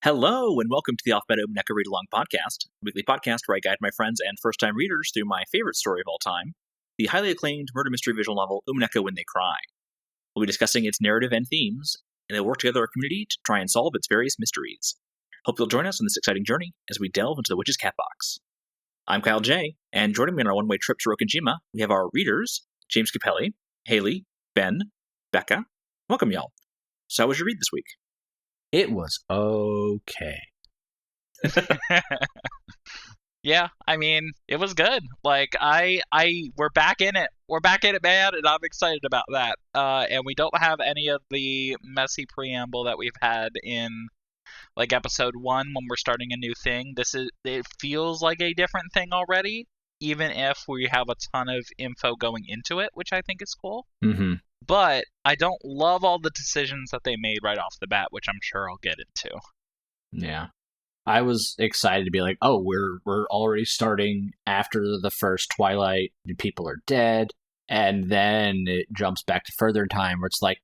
Hello, and welcome to the Off-Meta Umineko Read-Along podcast, a weekly podcast where I guide my friends and first-time readers through my favorite story of all time, the highly acclaimed murder mystery visual novel Umineko When They Cry. We'll be discussing its narrative and themes, and they'll work together as a community to try and solve its various mysteries. Hope you'll join us on this exciting journey as we delve into the Witch's Cat Box. I'm Kyle J, and joining me on our one-way trip to Rokkenjiima, we have our readers, James Capelli, Hayley, Ben, Becca. Welcome, y'all. So how was your read this week? It was okay. Yeah, I mean, it was good. Like, we're back in it. We're back in it, man, and I'm excited about that. And we don't have any of the messy preamble that we've had in, like, episode 1 when we're starting a new thing. It feels like a different thing already, even if we have a ton of info going into it, which I think is cool. Mm-hmm. But I don't love all the decisions that they made right off the bat, which I'm sure I'll get into. Yeah. I was excited to be like, oh, we're already starting after the first Twilight, people are dead, and then it jumps back to further in time where it's like,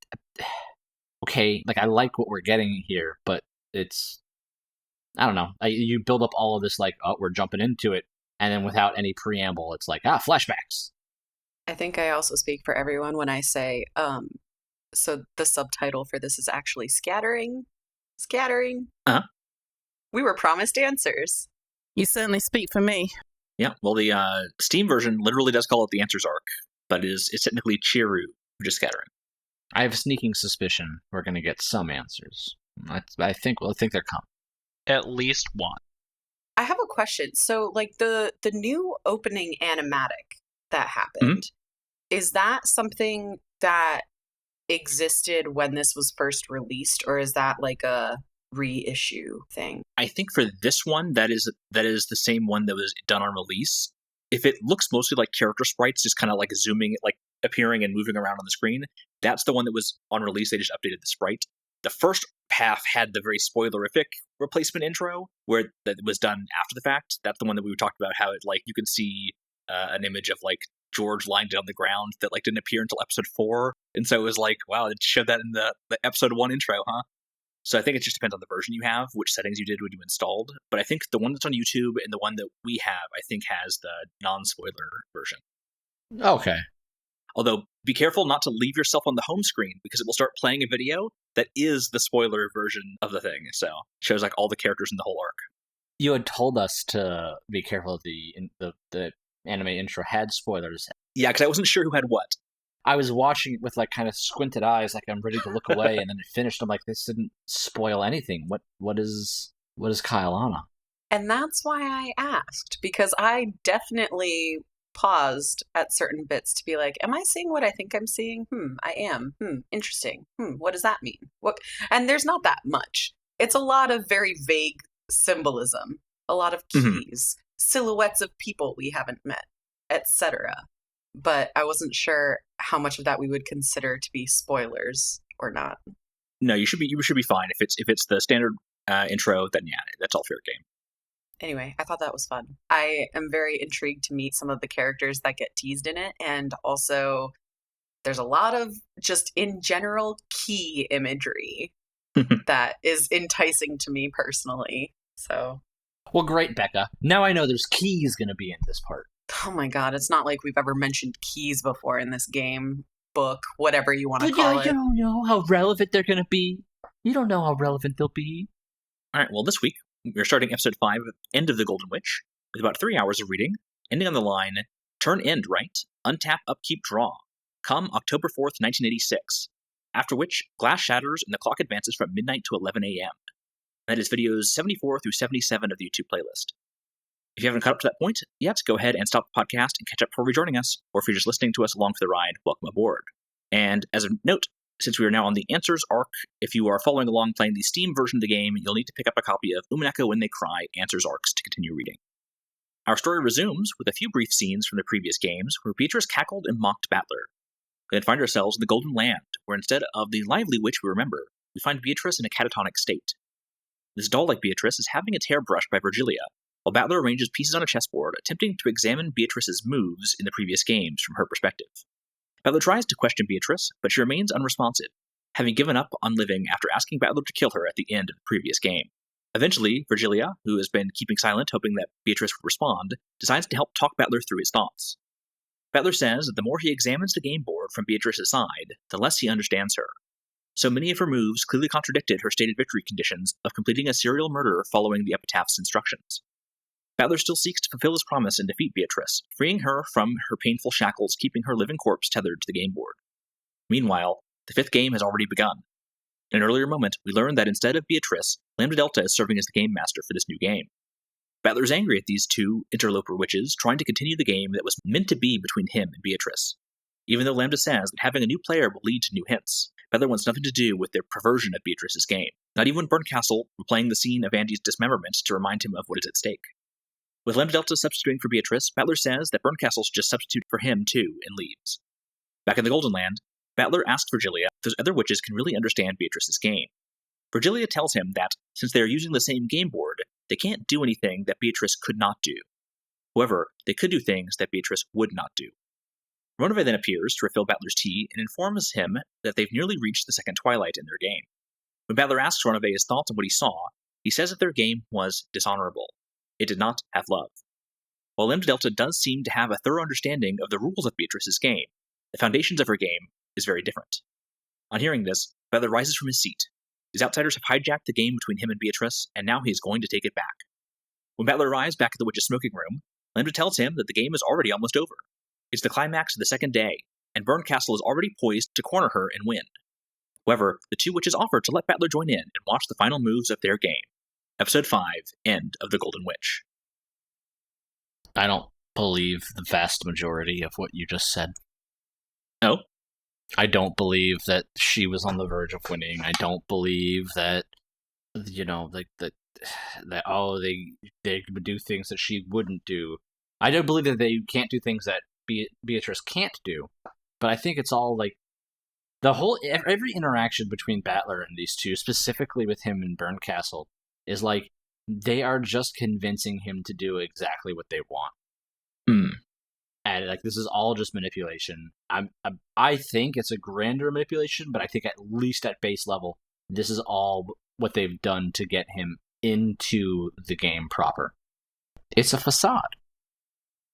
okay, like I like what we're getting here, but it's, I don't know, you build up all of this like, oh, we're jumping into it, and then without any preamble, it's like, flashbacks. I think I also speak for everyone when I say, so the subtitle for this is actually scattering. Scattering. Uh-huh. We were promised answers. You certainly speak for me. Yeah, well, the Steam version literally does call it the Answers arc, but it's technically Chiru, which is scattering. I have a sneaking suspicion we're going to get some answers. I think they're coming. At least one. I have a question. So, like, the new opening animatic that happened, is that something that existed when this was first released, or is that like a reissue thing? I think for this one, that is the same one that was done on release. If it looks mostly like character sprites, just kind of like zooming, like appearing and moving around on the screen, that's the one that was on release. They just updated the sprite. The first half had the very spoilerific replacement intro, where that was done after the fact. That's the one that we talked about, how it, like, you could see an image of like George lying down on the ground that like didn't appear until episode 4, and so it was like, wow, it showed that in the episode 1 intro, huh? So I think it just depends on the version you have, which settings you did when you installed. But I think the one that's on YouTube and the one that we have, I think, has the non-spoiler version. Okay. Although, be careful not to leave yourself on the home screen, because it will start playing a video that is the spoiler version of the thing. So it shows like all the characters in the whole arc. You had told us to be careful the anime intro had spoilers. Yeah, because I wasn't sure who had what. I was watching it with like kind of squinted eyes, like I'm ready to look away, and then it finished. I'm like, this didn't spoil anything. What is Kyle on? And that's why I asked, because I definitely paused at certain bits to be like, am I seeing what I think I'm seeing? I am. Interesting. What does that mean? What? And there's not that much. It's a lot of very vague symbolism, a lot of keys, silhouettes of people we haven't met, etc. But I wasn't sure how much of that we would consider to be spoilers or not. No, you should be fine. If it's the standard intro, then yeah, that's all fair game. Anyway, I thought that was fun. I am very intrigued to meet some of the characters that get teased in it, and also there's a lot of just in general key imagery that is enticing to me personally. So, well, great, Becca. Now I know there's keys going to be in this part. Oh my god, it's not like we've ever mentioned keys before in this game, book, whatever you want to call it. You don't know how relevant they're going to be. You don't know how relevant they'll be. All right, well, this week, we're starting episode 5, End of the Golden Witch, with about 3 hours of reading, ending on the line, turn end right, untap, upkeep, draw. Come October 4th, 1986. After which, glass shatters and the clock advances from midnight to 11 a.m. That is videos 74 through 77 of the YouTube playlist. If you haven't caught up to that point yet, go ahead and stop the podcast and catch up before rejoining us, or if you're just listening to us along for the ride, welcome aboard. And as a note, since we are now on the Answers arc, if you are following along playing the Steam version of the game, you'll need to pick up a copy of Umineko When They Cry Answers arcs to continue reading. Our story resumes with a few brief scenes from the previous games where Beatrice cackled and mocked Battler. We then find ourselves in the Golden Land, where instead of the lively witch we remember, we find Beatrice in a catatonic state. This doll-like Beatrice is having its hair brushed by Virgilia, while Battler arranges pieces on a chessboard, attempting to examine Beatrice's moves in the previous games from her perspective. Battler tries to question Beatrice, but she remains unresponsive, having given up on living after asking Battler to kill her at the end of the previous game. Eventually, Virgilia, who has been keeping silent, hoping that Beatrice would respond, decides to help talk Battler through his thoughts. Battler says that the more he examines the game board from Beatrice's side, the less he understands her. So many of her moves clearly contradicted her stated victory conditions of completing a serial murder following the epitaph's instructions. Battler still seeks to fulfill his promise and defeat Beatrice, freeing her from her painful shackles keeping her living corpse tethered to the game board. Meanwhile, the fifth game has already begun. In an earlier moment, we learned that instead of Beatrice, Lambda Delta is serving as the game master for this new game. Battler is angry at these two interloper witches trying to continue the game that was meant to be between him and Beatrice. Even though Lambda says that having a new player will lead to new hints, Battler wants nothing to do with their perversion of Beatrice's game, not even Bernkastel replaying the scene of Andy's dismemberment to remind him of what is at stake. With Lambda Delta substituting for Beatrice, Battler says that Bernkastel should just substitute for him too and leaves. Back in the Golden Land, Battler asks Virgilia if those other witches can really understand Beatrice's game. Virgilia tells him that, since they are using the same game board, they can't do anything that Beatrice could not do. However, they could do things that Beatrice would not do. Ronove then appears to refill Battler's tea and informs him that they've nearly reached the second twilight in their game. When Battler asks Ronove his thoughts on what he saw, he says that their game was dishonorable. It did not have love. While Lambda Delta does seem to have a thorough understanding of the rules of Beatrice's game, the foundations of her game is very different. On hearing this, Battler rises from his seat. These outsiders have hijacked the game between him and Beatrice, and now he is going to take it back. When Battler arrives back at the witch's smoking room, Lambda tells him that the game is already almost over. It's the climax of the second day, and Bernkastel is already poised to corner her and win. However, the two witches offer to let Battler join in and watch the final moves of their game. Episode 5, End of the Golden Witch. I don't believe the vast majority of what you just said. Oh? I don't believe that she was on the verge of winning. I don't believe that, that they would do things that she wouldn't do. I don't believe that they can't do things that Beatrice can't do. But I think it's all every interaction between Battler and these two, specifically with him and Bernkastel, is like they are just convincing him to do exactly what they want. And this is all just manipulation. I think it's a grander manipulation, but I think at least at base level, this is all what they've done to get him into the game proper. It's a facade.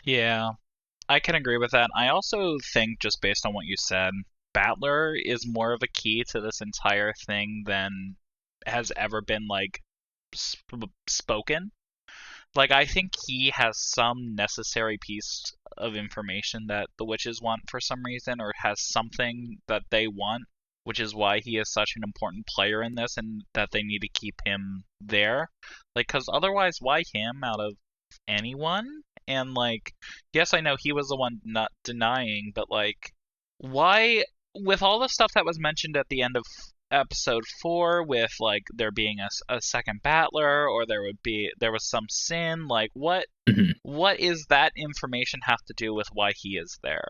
Yeah, I can agree with that. I also think, just based on what you said, Battler is more of a key to this entire thing than has ever been spoken. I think he has some necessary piece of information that the witches want for some reason, or has something that they want, which is why he is such an important player in this, and that they need to keep him there. Because otherwise, why him out of anyone? And yes, I know he was the one not denying, but why, with all the stuff that was mentioned at the end of episode 4, with there being a second Battler, or there was some sin, what is that information have to do with why he is there?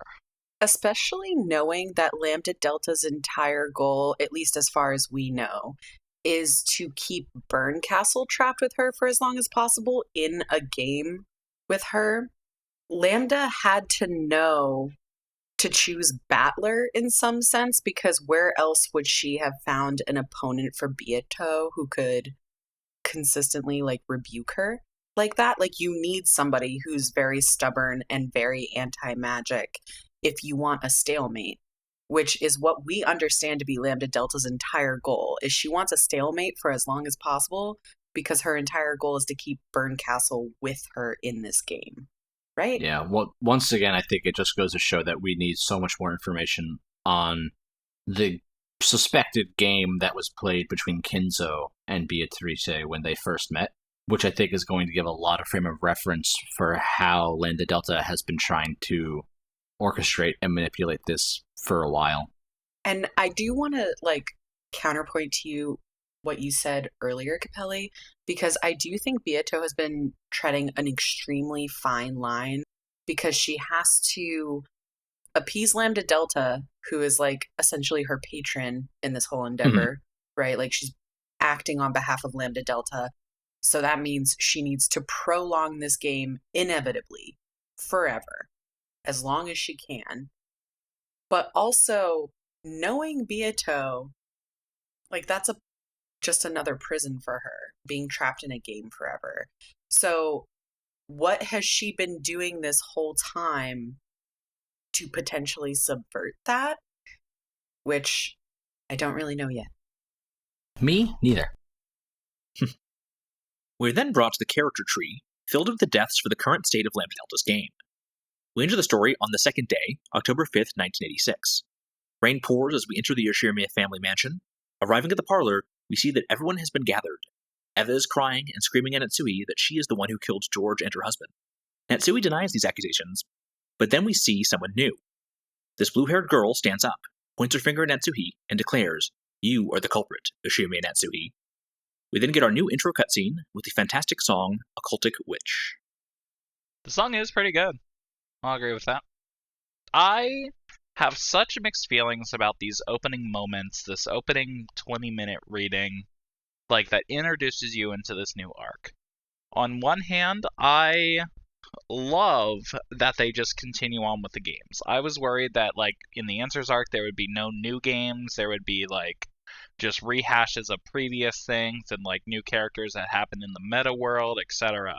Especially knowing that Lambda Delta's entire goal, at least as far as we know, is to keep Bernkastel trapped with her for as long as possible in a game with her. Lambda had to know to choose Battler in some sense, because where else would she have found an opponent for Beato who could consistently rebuke her like that? You need somebody who's very stubborn and very anti-magic if you want a stalemate, which is what we understand to be Lambda Delta's entire goal. Is she wants a stalemate for as long as possible because her entire goal is to keep Bernkastel with her in this game. Right? Yeah, once again, I think it just goes to show that we need so much more information on the suspected game that was played between Kinzo and Beatrice when they first met, which I think is going to give a lot of frame of reference for how Lambda Delta has been trying to orchestrate and manipulate this for a while. And I do want to counterpoint to you what you said earlier, Capelli, because I do think Beato has been treading an extremely fine line, because she has to appease Lambda Delta, who is essentially her patron in this whole endeavor, right? She's acting on behalf of Lambda Delta. So that means she needs to prolong this game inevitably, forever, as long as she can. But also, knowing Beato, that's a just another prison for her, being trapped in a game forever. So what has she been doing this whole time to potentially subvert that? Which I don't really know yet. Me? Neither. We're then brought to the character tree, filled with the deaths for the current state of Lambda Delta's game. We enter the story on the second day, October 5th, 1986. Rain pours as we enter the Yoshirime family mansion. Arriving at the parlor, we see that everyone has been gathered. Eva is crying and screaming at Natsuhi that she is the one who killed George and her husband. Natsuhi denies these accusations, but then we see someone new. This blue-haired girl stands up, points her finger at Natsuhi, and declares, "You are the culprit, Yoshirime Natsuhi." We then get our new intro cutscene with the fantastic song, Occultic Witch. The song is pretty good. I'll agree with that. I have such mixed feelings about these opening moments, this opening 20-minute reading, like that introduces you into this new arc. On one hand, I love that they just continue on with the games. I was worried that, like, in the Answers arc, there would be no new games. There would be, like, just rehashes of previous things and, like, new characters that happen in the meta world, etc.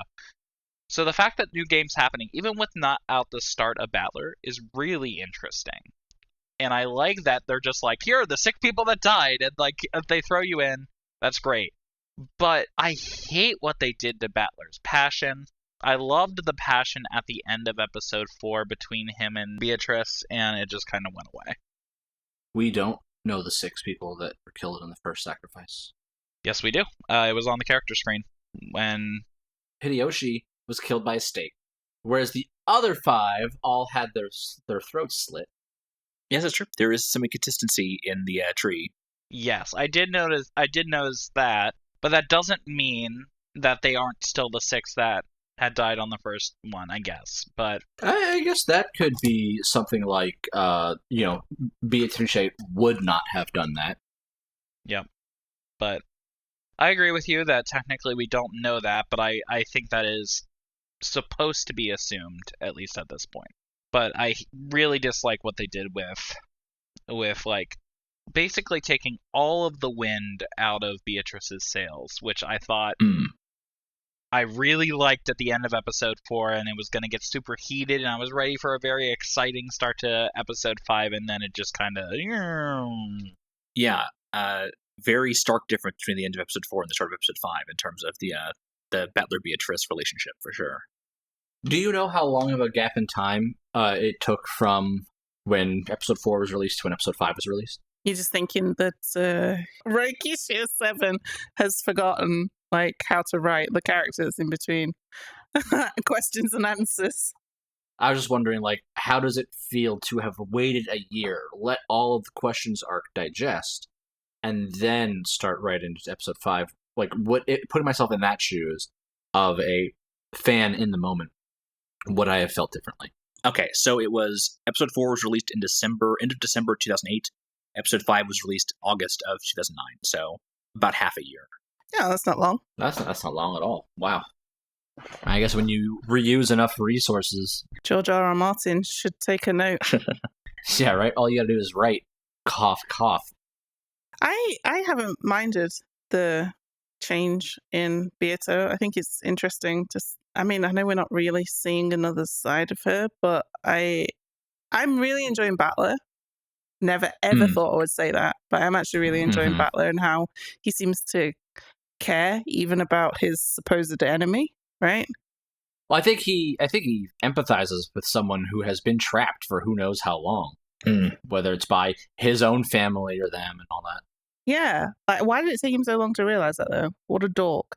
So the fact that new games happening, even with not out the start of Battler, is really interesting. And I like that they're just like, here are the sick people that died, and, like, if they throw you in, that's great. But I hate what they did to Battler's passion. I loved the passion at the end of episode 4 between him and Beatrice, and it just kind of went away. We don't know the 6 people that were killed in the first sacrifice. Yes, we do. It was on the character screen when Hideyoshi was killed by a stake, whereas the other 5 all had their throats slit. Yes, that's true. There is some inconsistency in the tree. Yes, I did notice that, but that doesn't mean that they aren't still the 6 that had died on the first one, I guess. But I guess that could be something like, Beatrice would not have done that. Yep. But I agree with you that technically we don't know that, but I think that is supposed to be assumed, at least at this point. But I really dislike what they did with like, basically taking all of the wind out of Beatrice's sails, which I thought I really liked at the end of episode 4, and it was going to get super heated, and I was ready for a very exciting start to episode 5, and then it just kind of... Yeah, very stark difference between the end of episode 4 and the start of episode 5 in terms of the Battler-Beatrice relationship, for sure. Do you know how long of a gap in time it took from when episode 4 was released to when episode 5 was released? You're just thinking that Rokkenjiima 7 has forgotten like how to write the characters in between questions and answers. I was just wondering, like, how does it feel to have waited a year, let all of the questions arc digest, and then start right into episode 5? Like, putting myself in that shoes of a fan in the moment, would I have felt differently? Okay, so it was episode 4 was released in end of December 2008. Episode 5 was released August of 2009, so about half a year. Yeah, that's not long. That's not long at all. Wow. I guess when you reuse enough resources... George R.R. Martin should take a note. Yeah, right? All you gotta do is write, cough, cough. I haven't minded the change in Beato. I think it's interesting. I know we're not really seeing another side of her, but I'm really enjoying Battler. Never ever thought I would say that, but I'm actually really enjoying Battler and how he seems to care even about his supposed enemy, right? Well, I think he empathizes with someone who has been trapped for who knows how long, whether it's by his own family or them and all that. Yeah, like why did it take him so long to realize that though? What a dork.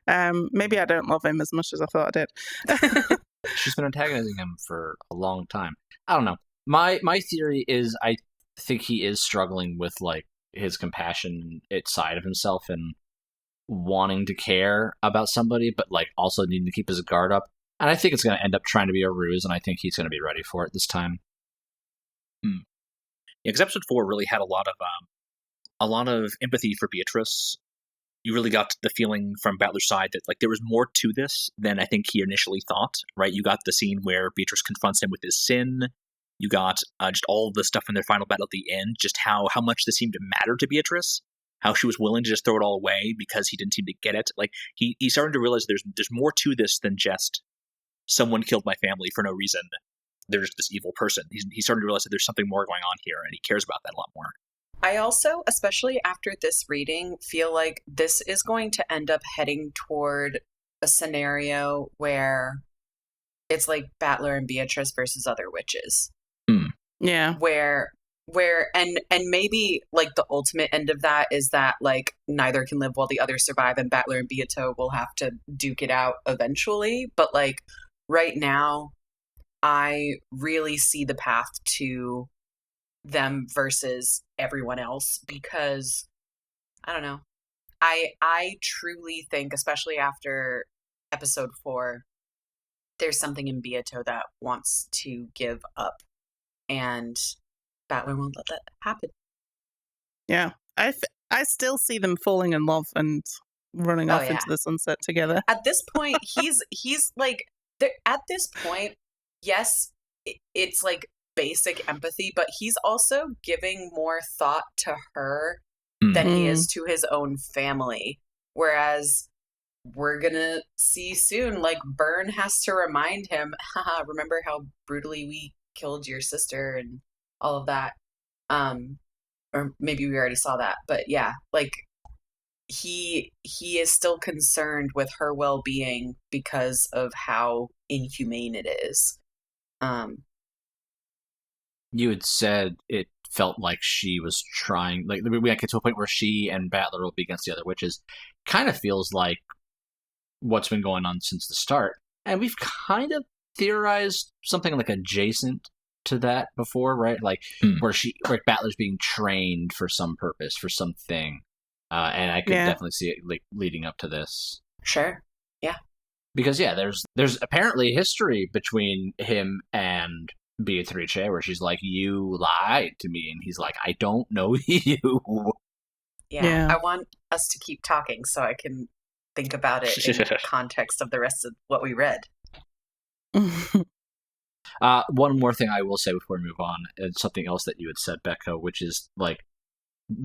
Maybe I don't love him as much as I thought I did. She's been antagonizing him for a long time. I don't know. My theory is I think he is struggling with like his compassion side of himself and wanting to care about somebody, but like also needing to keep his guard up. And I think it's going to end up trying to be a ruse, and I think he's going to be ready for it this time. Yeah, because episode 4 really had a lot of empathy for Beatrice. You really got the feeling from Battler's side that like there was more to this than I think he initially thought. Right? You got the scene where Beatrice confronts him with his sin. You got just all the stuff in their final battle at the end, just how much this seemed to matter to Beatrice. how she was willing to just throw it all away because he didn't seem to get it. Like, he's starting to realize there's more to this than just someone killed my family for no reason. There's this evil person. He's starting to realize that there's something more going on here, and he cares about that a lot more. I also, especially after this reading, feel like this is going to end up heading toward a scenario where it's like Battler and Beatrice versus other witches. Yeah. Where and maybe like the ultimate end of that is that like neither can live while the other survive, and Battler and Beato will have to duke it out eventually. But like right now, I really see the path to them versus everyone else, because I don't know. I truly think, especially after episode 4, there's something in Beato that wants to give up, and Battler won't let that happen. Yeah. I still see them falling in love and running off into the sunset together. At this point, he's like, at this point, yes, it's like basic empathy, but he's also giving more thought to her than he is to his own family. Whereas we're gonna see soon, like, Byrne has to remind him, haha, remember how brutally we killed your sister and all of that. Or maybe we already saw that, but yeah, like, he is still concerned with her well-being because of how inhumane it is. You had said it felt like she was trying, like, we get to a point where she and Battler will be against the other witches. Kind of feels like what's been going on since the start. And we've kind of theorized something like adjacent to that before, right? Like, where Battler's being trained for some purpose, for something. And I could definitely see it like leading up to this. Sure. Yeah. Because there's apparently history between him and Beatrice, where she's like, you lied to me, and he's like, I don't know you. Yeah. I want us to keep talking so I can think about it in the context of the rest of what we read. One more thing I will say before we move on, and something else that you had said, Becca, which is like,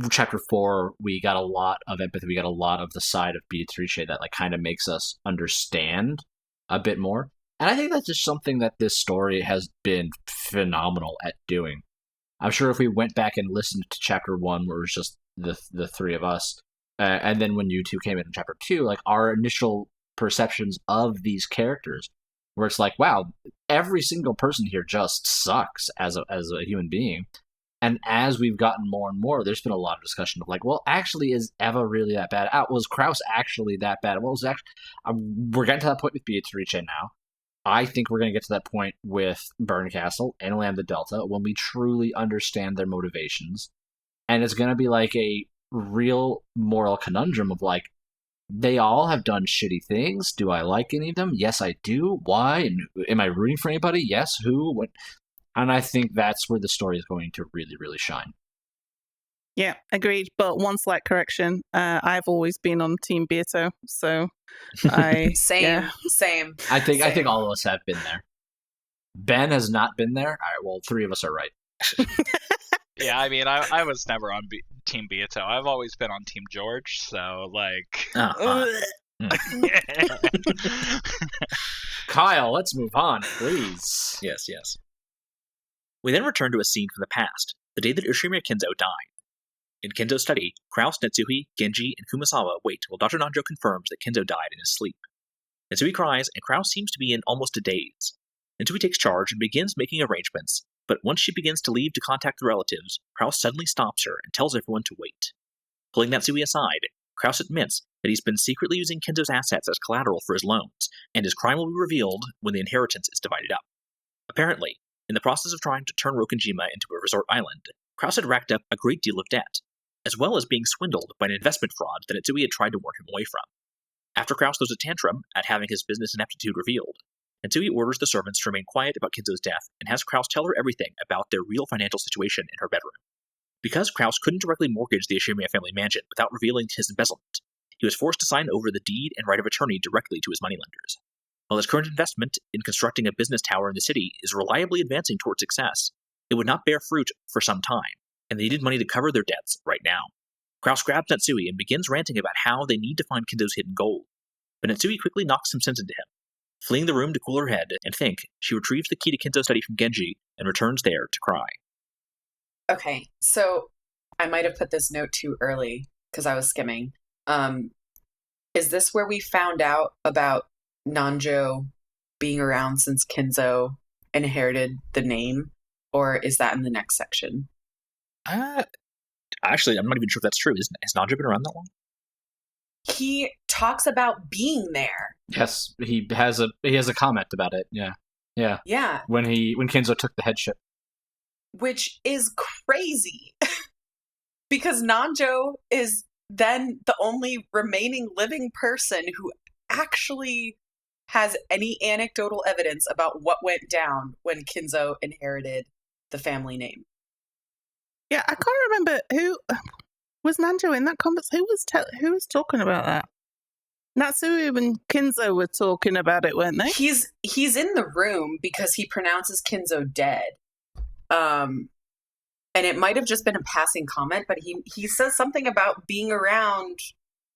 chapter 4, we got a lot of empathy, we got a lot of the side of Beatrice that like kind of makes us understand a bit more. And I think that's just something that this story has been phenomenal at doing. I'm sure if we went back and listened to chapter 1, where it was just the three of us, and then when you two came in chapter 2, like, our initial perceptions of these characters, where it's like, wow, every single person here just sucks as a human being. And as we've gotten more and more, there's been a lot of discussion of like, well, actually, is Eva really that bad? Was Krauss actually that bad? What was actually? We're getting to that point with Beatrice now. I think we're going to get to that point with Bernkastel and Lambda Delta when we truly understand their motivations. And it's going to be like a real moral conundrum of like, they all have done shitty things. Do I like any of them? Yes, I do. Why? And am I rooting for anybody? Yes. Who? What? And I think that's where the story is going to really, really shine. Yeah, agreed. But one slight correction. I've always been on Team Beato, so Same. I think all of us have been there. Ben has not been there. All right, well, 3 of us are right. Yeah, I mean, I was never on Team Beato. I've always been on Team George, so, like... Kyle, let's move on, please. Yes. We then return to a scene from the past, the day that Ushima Kinzo died. In Kinzo's study, Krauss, Natsuhi, Genji, and Kumasawa wait while Dr. Nanjo confirms that Kinzo died in his sleep. Natsuhi cries, and Krauss seems to be in almost a daze. Natsuhi takes charge and begins making arrangements, but once she begins to leave to contact the relatives, Krauss suddenly stops her and tells everyone to wait. Pulling Natsuhi aside, Krauss admits that he's been secretly using Kinzo's assets as collateral for his loans, and his crime will be revealed when the inheritance is divided up. Apparently, in the process of trying to turn Rokkenjiima into a resort island, Krauss had racked up a great deal of debt, as well as being swindled by an investment fraud that Natsuhi had tried to warn him away from. After Krauss throws a tantrum at having his business ineptitude revealed, Natsuhi orders the servants to remain quiet about Kinzo's death and has Krauss tell her everything about their real financial situation in her bedroom. Because Krauss couldn't directly mortgage the Ishimiya family mansion without revealing his embezzlement, he was forced to sign over the deed and right of attorney directly to his moneylenders. While his current investment in constructing a business tower in the city is reliably advancing toward success, it would not bear fruit for some time, and they needed money to cover their debts right now. Krauss grabs Natsuhi and begins ranting about how they need to find Kinzo's hidden gold, but Natsuhi quickly knocks some sense into him. Fleeing the room to cool her head and think, she retrieves the key to Kinzo's study from Genji and returns there to cry. Okay, so I might have put this note too early because I was skimming. Is this where we found out about Nanjo being around since Kinzo inherited the name, or is that in the next section? Actually, I'm not even sure if that's true. Has Nanjo been around that long? He talks about being there. Yes, he has a comment about it. Yeah. Yeah. When Kinzo took the headship, Which is crazy because Nanjo is then the only remaining living person who actually has any anecdotal evidence about what went down when Kinzo inherited the family name. Yeah, I can't remember who was Nanjo in that conversation. Who was talking about that? Natsuhi and Kinzo were talking about it, weren't they? He's in the room because he pronounces Kinzo dead. And it might have just been a passing comment, but he says something about being around,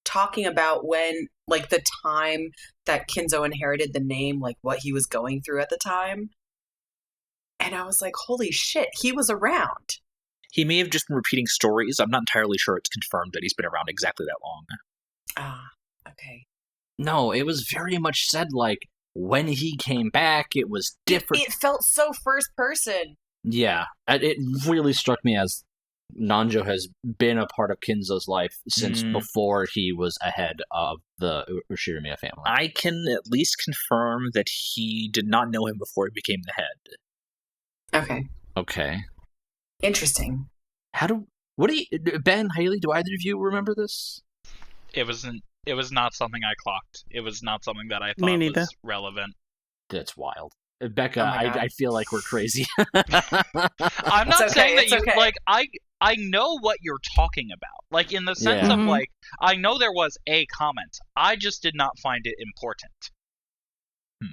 talking about when, like, the time that Kinzo inherited the name, like what he was going through at the time. And I was like, holy shit, he was around. He may have just been repeating stories. I'm not entirely sure it's confirmed that he's been around exactly that long. Ah, okay. no, it was very much said like when he came back, it was different. It felt so first person. Yeah, it really struck me as Nanjo has been a part of Kinzo's life since before he was ahead of the Ushirimiya family. I can at least confirm that he did not know him before he became the head. Okay. Interesting. Ben, Hayley, do either of you remember this? It was not something I clocked. It was not something that I Me thought neither. was relevant. That's wild. Becca, Oh my God. I feel like we're crazy. I'm not It's okay, saying that it's you okay. like I know what you're talking about. Like in the sense Yeah. of Mhm. like I know there was a comment. I just did not find it important.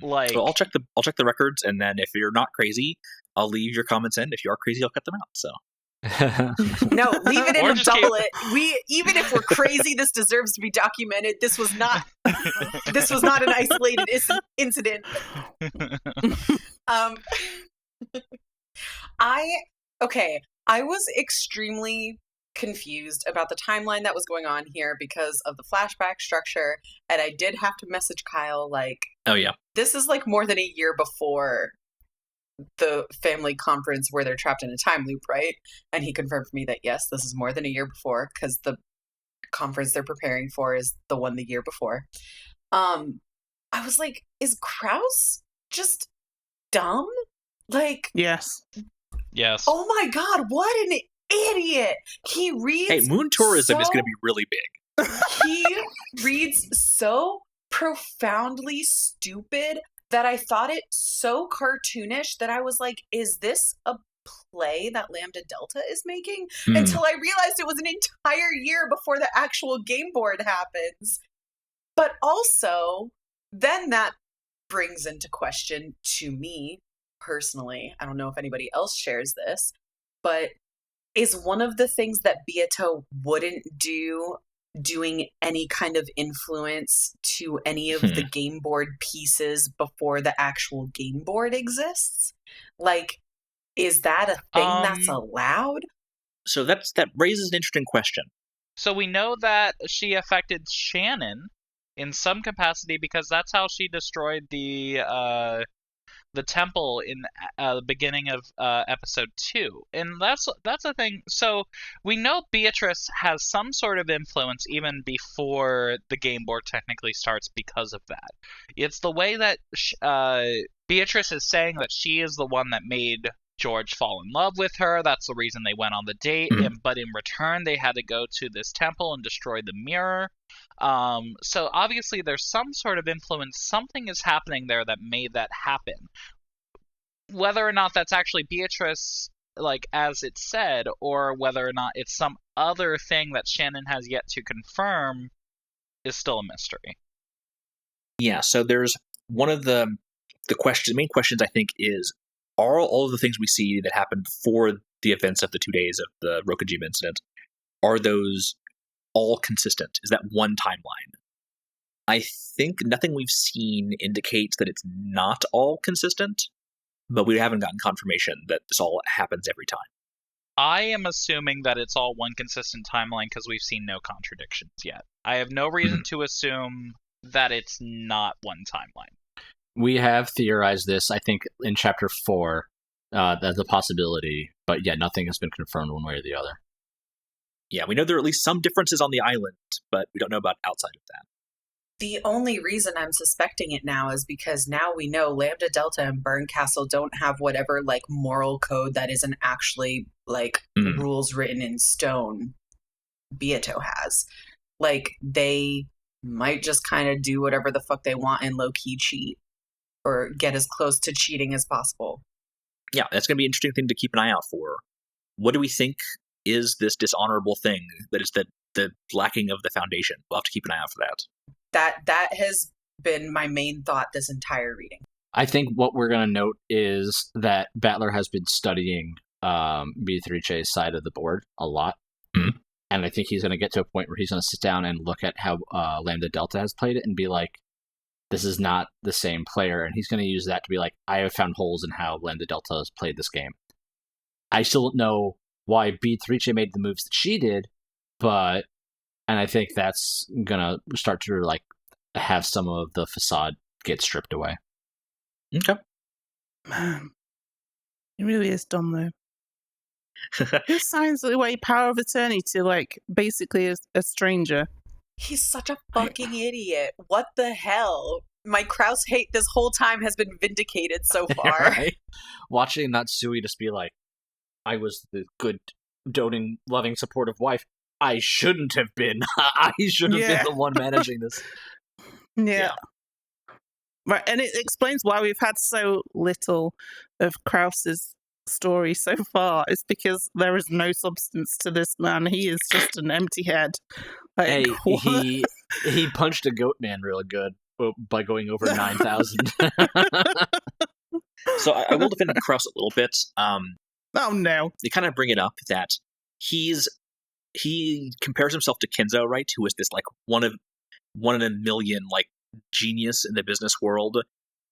Like So I'll check the records, and then if you're not crazy, I'll leave your comments in. If you are crazy, I'll cut them out. So No, leave it in Or and just double it. Even if we're crazy, this deserves to be documented. This was not an isolated incident. I was extremely confused about the timeline that was going on here because of the flashback structure, and I did have to message Kyle like, oh yeah, this is like more than a year before the family conference where they're trapped in a time loop, right? And he confirmed for me that yes, this is more than a year before because the conference they're preparing for is the one the year before. I was like, is Krauss just dumb? Like, Yes. yes. oh my god, what an idiot! He reads. hey, moon tourism is so- going to be really big. He reads so profoundly stupid that I thought it so cartoonish that I was like, is this a play that Lambda Delta is making? Until I realized it was an entire year before the actual game board happens. But also, then that brings into question, to me personally, I don't know if anybody else shares this, but is one of the things that Beato wouldn't do doing any kind of influence to any of the game board pieces before the actual game board exists? Like, is that a thing that's allowed? So that raises an interesting question. So we know that she affected Shannon in some capacity because that's how she destroyed the temple in the beginning of episode 2, and that's a thing. So we know Beatrice has some sort of influence even before the game board technically starts because of that. It's the way that Beatrice is saying that she is the one that made George fall in love with her. That's the reason they went on the date. But in return, they had to go to this temple and destroy the mirror. So obviously there's some sort of influence. Something is happening there that made that happen. Whether or not that's actually Beatrice, like as it said, or whether or not it's some other thing that Shannon has yet to confirm is still a mystery. Yeah, so there's one of the main questions I think is, are all of the things we see that happened before the events of the 2 days of the Rokkenjiima incident, are those all consistent, is that one timeline. I think nothing we've seen indicates that it's not all consistent, but we haven't gotten confirmation that this all happens every time. I am assuming that it's all one consistent timeline because we've seen no contradictions yet. I have no reason to assume that it's not one timeline. We have theorized this, I think, in Chapter 4, as a possibility, but yeah, nothing has been confirmed one way or the other. Yeah, we know there are at least some differences on the island, but we don't know about outside of that. The only reason I'm suspecting it now is because now we know Lambda Delta and Bernkastel don't have whatever like moral code that isn't actually like rules written in stone Beato has. Like they might just kind of do whatever the fuck they want and low-key cheat or get as close to cheating as possible. Yeah, that's going to be an interesting thing to keep an eye out for. What do we think is this dishonorable thing that is the lacking of the foundation? We'll have to keep an eye out for that. That has been my main thought this entire reading. I think what we're going to note is that Battler has been studying Beatrice's side of the board a lot. Mm-hmm. And I think he's going to get to a point where he's going to sit down and look at how Lambda Delta has played it and be like, this is not the same player. And he's going to use that to be like, I have found holes in how Lambda Delta has played this game. I still don't know why Beatrice made the moves that she did, but... And I think that's gonna start to like have some of the facade get stripped away. Okay. Man, he really is dumb though. Who signs away power of attorney to like basically a stranger? He's such a fucking idiot. What the hell? My Krauss hate this whole time has been vindicated so far. Right? Watching Natsuhi just be like, I was the good, doting, loving, supportive wife. I shouldn't have been. I should have been the one managing this. Yeah. Right, and it explains why we've had so little of Krauss's story so far. It's because there is no substance to this man. He is just an empty head. Like, hey, what? he punched a goat man really good by going over 9,000. So I will defend Krauss a little bit. Oh no! They kind of bring it up that he compares himself to Kinzo, right? Who is this like one in a million like genius in the business world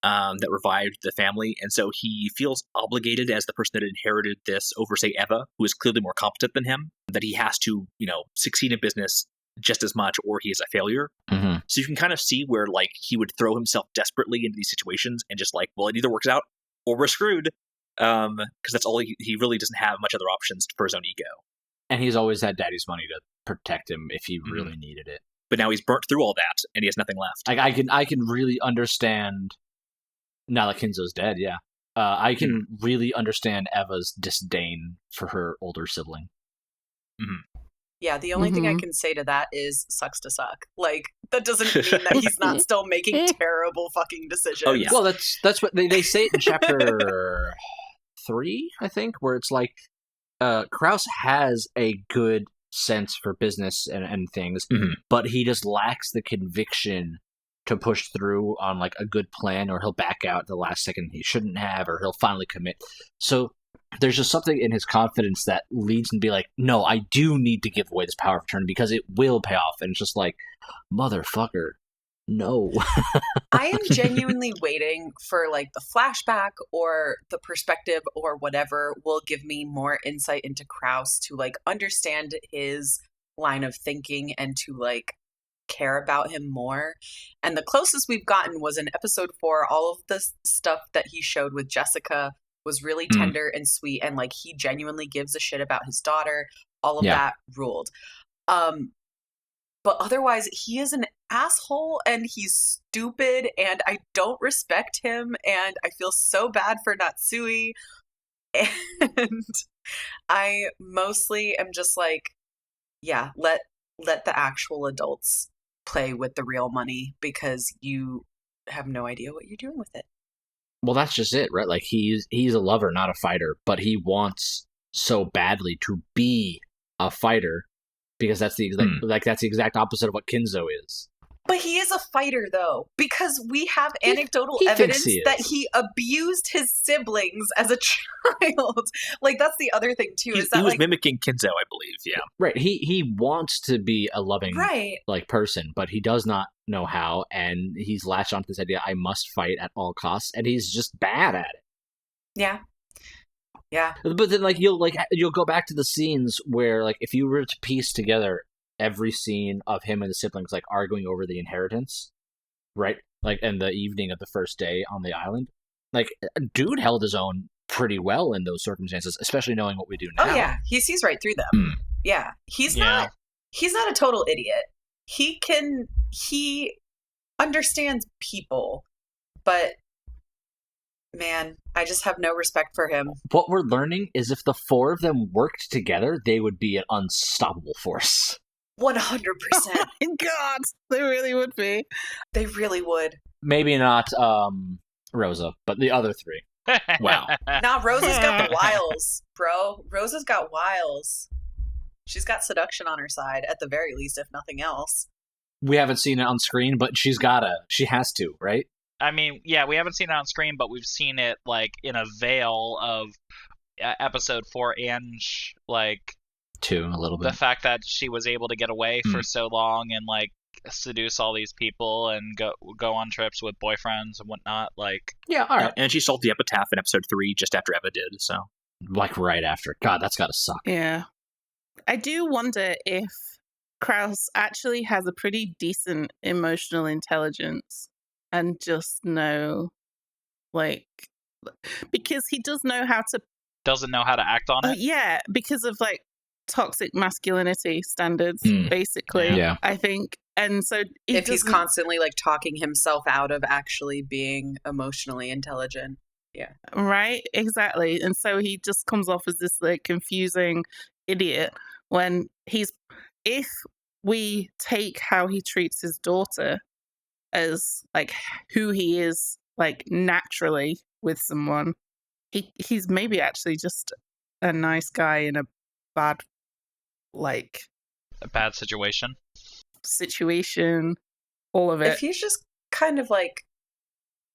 that revived the family, and so he feels obligated as the person that inherited this over, say, Eva, who is clearly more competent than him, that he has to, succeed in business just as much, or he is a failure. Mm-hmm. So you can kind of see where like he would throw himself desperately into these situations and just like, well, it either works out or we're screwed, because that's all he really doesn't have much other options for his own ego. And he's always had daddy's money to protect him if he really needed it. But now he's burnt through all that, and he has nothing left. I can really understand, now that Kinzo's dead, yeah. I can really understand Eva's disdain for her older sibling. Mm-hmm. Yeah, the only thing I can say to that is sucks to suck. Like, that doesn't mean that he's not still making terrible fucking decisions. Oh, yeah. Well, that's what they say it in chapter 3, I think, where it's like, Krauss has a good sense for business and things, but he just lacks the conviction to push through on like a good plan, or he'll back out at the last second he shouldn't have, or he'll finally commit. So there's just something in his confidence that leads him to be like, no, I do need to give away this power of attorney because it will pay off. And it's just like, motherfucker, no. I am genuinely waiting for like the flashback or the perspective or whatever will give me more insight into Krauss to like understand his line of thinking and to like care about him more. And the closest we've gotten was in episode 4. All of the stuff that he showed with Jessica was really tender and sweet, and like he genuinely gives a shit about his daughter. All of that ruled. But otherwise, he is an asshole and he's stupid and I don't respect him and I feel so bad for Natsuhi. And I mostly am just like, yeah, let the actual adults play with the real money because you have no idea what you're doing with it. Well, that's just it, right? Like he's a lover, not a fighter, but he wants so badly to be a fighter because that's the exact opposite of what Kinzo is. But he is a fighter, though, because we have anecdotal he thinks evidence he is. that he abused his siblings as a child. Like, that's the other thing, too. Is that, he was like, mimicking Kinzo, I believe, yeah. Right. He wants to be a loving right. like person, but he does not know how, and he's latched onto this idea, I must fight at all costs, and he's just bad at it. Yeah. Yeah. But then you'll go back to the scenes where, like, if you were to piece together every scene of him and the siblings like arguing over the inheritance, right? Like, in the evening of the first day on the island, like, dude held his own pretty well in those circumstances, especially knowing what we do now. Oh yeah, he sees right through them. Yeah. He's not a total idiot. He understands people, but man, I just have no respect for him. What we're learning is if the four of them worked together, they would be an unstoppable force. 100%. Oh my god, they really would be. They really would. Maybe not Rosa, but the other three. Wow. Nah, Rosa's got the wiles, bro. Rosa's got wiles. She's got seduction on her side, at the very least, if nothing else. We haven't seen it on screen, but she has to, right? I mean, yeah, we haven't seen it on screen, but we've seen it, like, in a veil of episode 4 and, like... 2, a little bit. The fact that she was able to get away for so long and, like, seduce all these people and go on trips with boyfriends and whatnot, like... Yeah, all right. And she solved the epitaph in episode 3 just after Eva did, so... Like, right after. God, that's gotta suck. Yeah. I do wonder if Krauss actually has a pretty decent emotional intelligence and just like, because he does know how to... Doesn't know how to act on it? Yeah, because of, like, toxic masculinity standards, basically. Yeah. I think. And so if he's constantly, like, talking himself out of actually being emotionally intelligent. Yeah. Right, exactly. And so he just comes off as this, like, confusing idiot when if we take how he treats his daughter as, like, who he is, like, naturally with someone, he's maybe actually just a nice guy in a bad, like... A bad situation, all of it. If he's just kind of like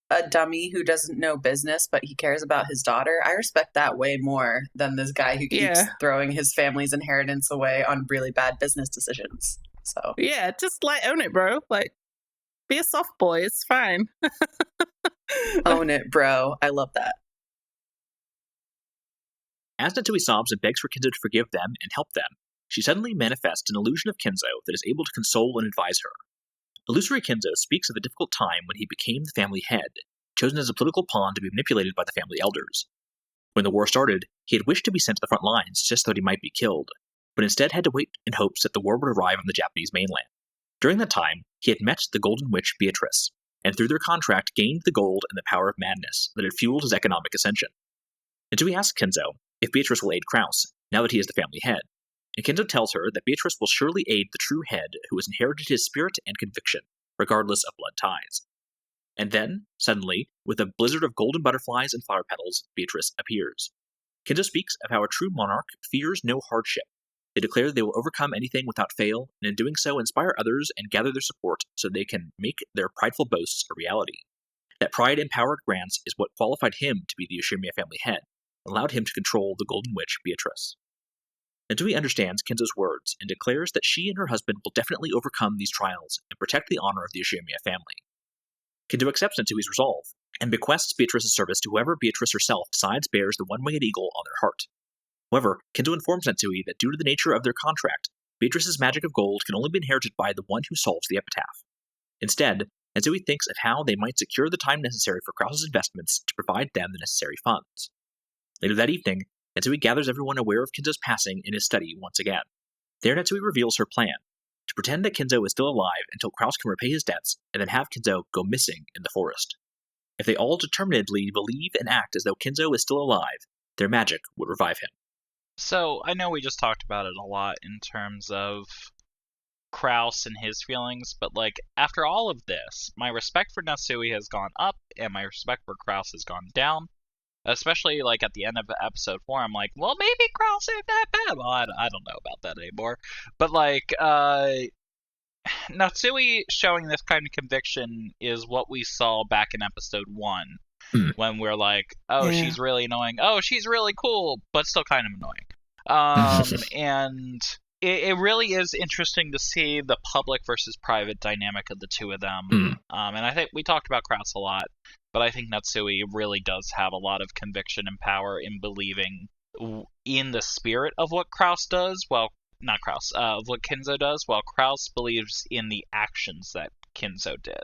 a dummy who doesn't know business, but he cares about his daughter, I respect that way more than this guy who keeps throwing his family's inheritance away on really bad business decisions. So yeah, just, like, own it, bro. Like, be a soft boy. It's fine. Own it, bro. I love that. As Natsuhi sobs and begs for Kinzo to forgive them and help them, she suddenly manifests an illusion of Kinzo that is able to console and advise her. Illusory Kinzo speaks of a difficult time when he became the family head, chosen as a political pawn to be manipulated by the family elders. When the war started, he had wished to be sent to the front lines just so that he might be killed, but instead had to wait in hopes that the war would arrive on the Japanese mainland. During that time, he had met the Golden Witch Beatrice, and through their contract gained the gold and the power of madness that had fueled his economic ascension. Natsuhi asks Kinzo if Beatrice will aid Krauss, now that he is the family head, and Kinzo tells her that Beatrice will surely aid the true head who has inherited his spirit and conviction, regardless of blood ties. And then, suddenly, with a blizzard of golden butterflies and flower petals, Beatrice appears. Kinzo speaks of how a true monarch fears no hardship. They declare they will overcome anything without fail, and in doing so inspire others and gather their support so they can make their prideful boasts a reality. That pride and power it grants is what qualified him to be the Yoshimiya family head, and allowed him to control the Golden Witch Beatrice. Natsuhi understands Kinzo's words and declares that she and her husband will definitely overcome these trials and protect the honor of the Yoshimiya family. Kinzo accepts Natsuhi's resolve, and bequests Beatrice's service to whoever Beatrice herself decides bears the one-winged eagle on their heart. However, Kinzo informs Natsuhi that due to the nature of their contract, Beatrice's magic of gold can only be inherited by the one who solves the epitaph. Instead, Natsuhi thinks of how they might secure the time necessary for Krauss's investments to provide them the necessary funds. Later that evening, Natsuhi gathers everyone aware of Kinzo's passing in his study once again. There, Natsuhi reveals her plan, to pretend that Kinzo is still alive until Krauss can repay his debts, and then have Kinzo go missing in the forest. If they all determinedly believe and act as though Kinzo is still alive, their magic would revive him. So, I know we just talked about it a lot in terms of Krauss and his feelings, but, like, after all of this, my respect for Natsuhi has gone up, and my respect for Krauss has gone down. Especially, like, at the end of episode 4, I'm like, well, maybe Krauss ain't that bad. Well, I don't know about that anymore. But, like, Natsui showing this kind of conviction is what we saw back in episode 1, when we're like, oh, Yeah. she's really annoying. Oh, she's really cool, but still kind of annoying. And it really is interesting to see the public versus private dynamic of the two of them. And I think we talked about Krauss a lot, but I think Natsui really does have a lot of conviction and power in believing in the spirit of what Krauss does, not Krauss, of what Kinzo does, while Krauss believes in the actions that Kinzo did,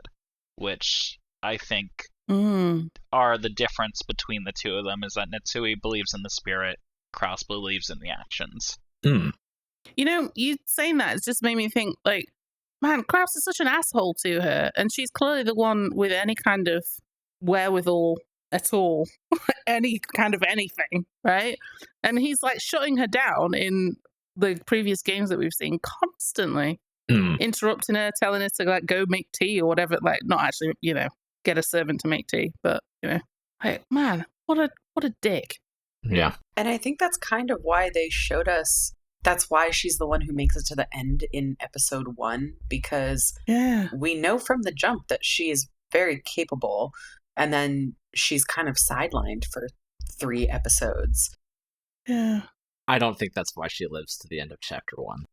which I think are the difference between the two of them, is that Natsui believes in the spirit, Krauss believes in the actions. You know, you saying that, it's just made me think, like, man, Krauss is such an asshole to her, and she's clearly the one with any kind of wherewithal at all, any kind of anything, right? And he's like shutting her down in the previous games that we've seen constantly, interrupting her, telling her to like go make tea or whatever, like not actually, you know, get a servant to make tea, but you know, like, man, what a dick. Yeah. And I think that's kind of why they showed us, that's why she's the one who makes it to the end in episode 1, because we know from the jump that she is very capable, and then she's kind of sidelined for 3 episodes. Yeah. I don't think that's why she lives to the end of chapter 1.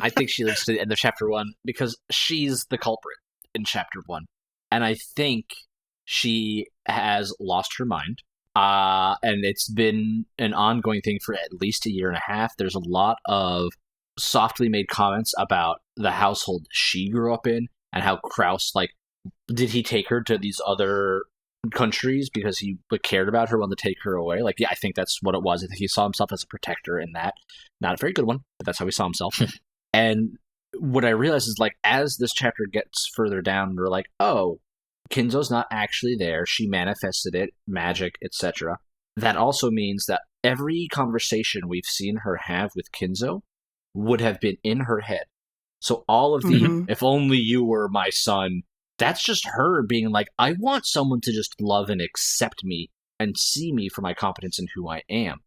I think she lives to the end of chapter 1 because she's the culprit in chapter 1. And I think she has lost her mind. And it's been an ongoing thing for at least a year and a half. There's a lot of softly made comments about the household she grew up in and how Krauss, like, did he take her to these other countries because he cared about her, wanted to take her away? Like, yeah, I think that's what it was. I think he saw himself as a protector in that. Not a very good one, but that's how he saw himself. And what I realized is, like, as this chapter gets further down, we're like, oh, Kinzo's not actually there. She manifested it, magic, etc. That also means that every conversation we've seen her have with Kinzo would have been in her head. So all of the, if only you were my son, that's just her being like, I want someone to just love and accept me and see me for my competence and who I am.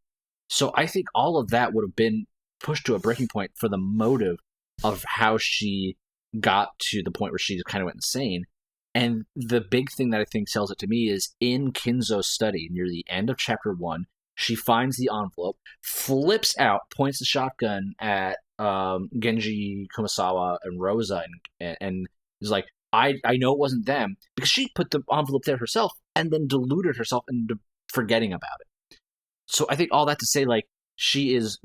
So I think all of that would have been pushed to a breaking point for the motive of how she got to the point where she kind of went insane. And the big thing that I think sells it to me is in Kinzo's study near the end of chapter 1, she finds the envelope, flips out, points the shotgun at Genji, Kumasawa, and Rosa, and is like, I know it wasn't them, because she put the envelope there herself and then deluded herself into forgetting about it. So I think all that to say, like, she is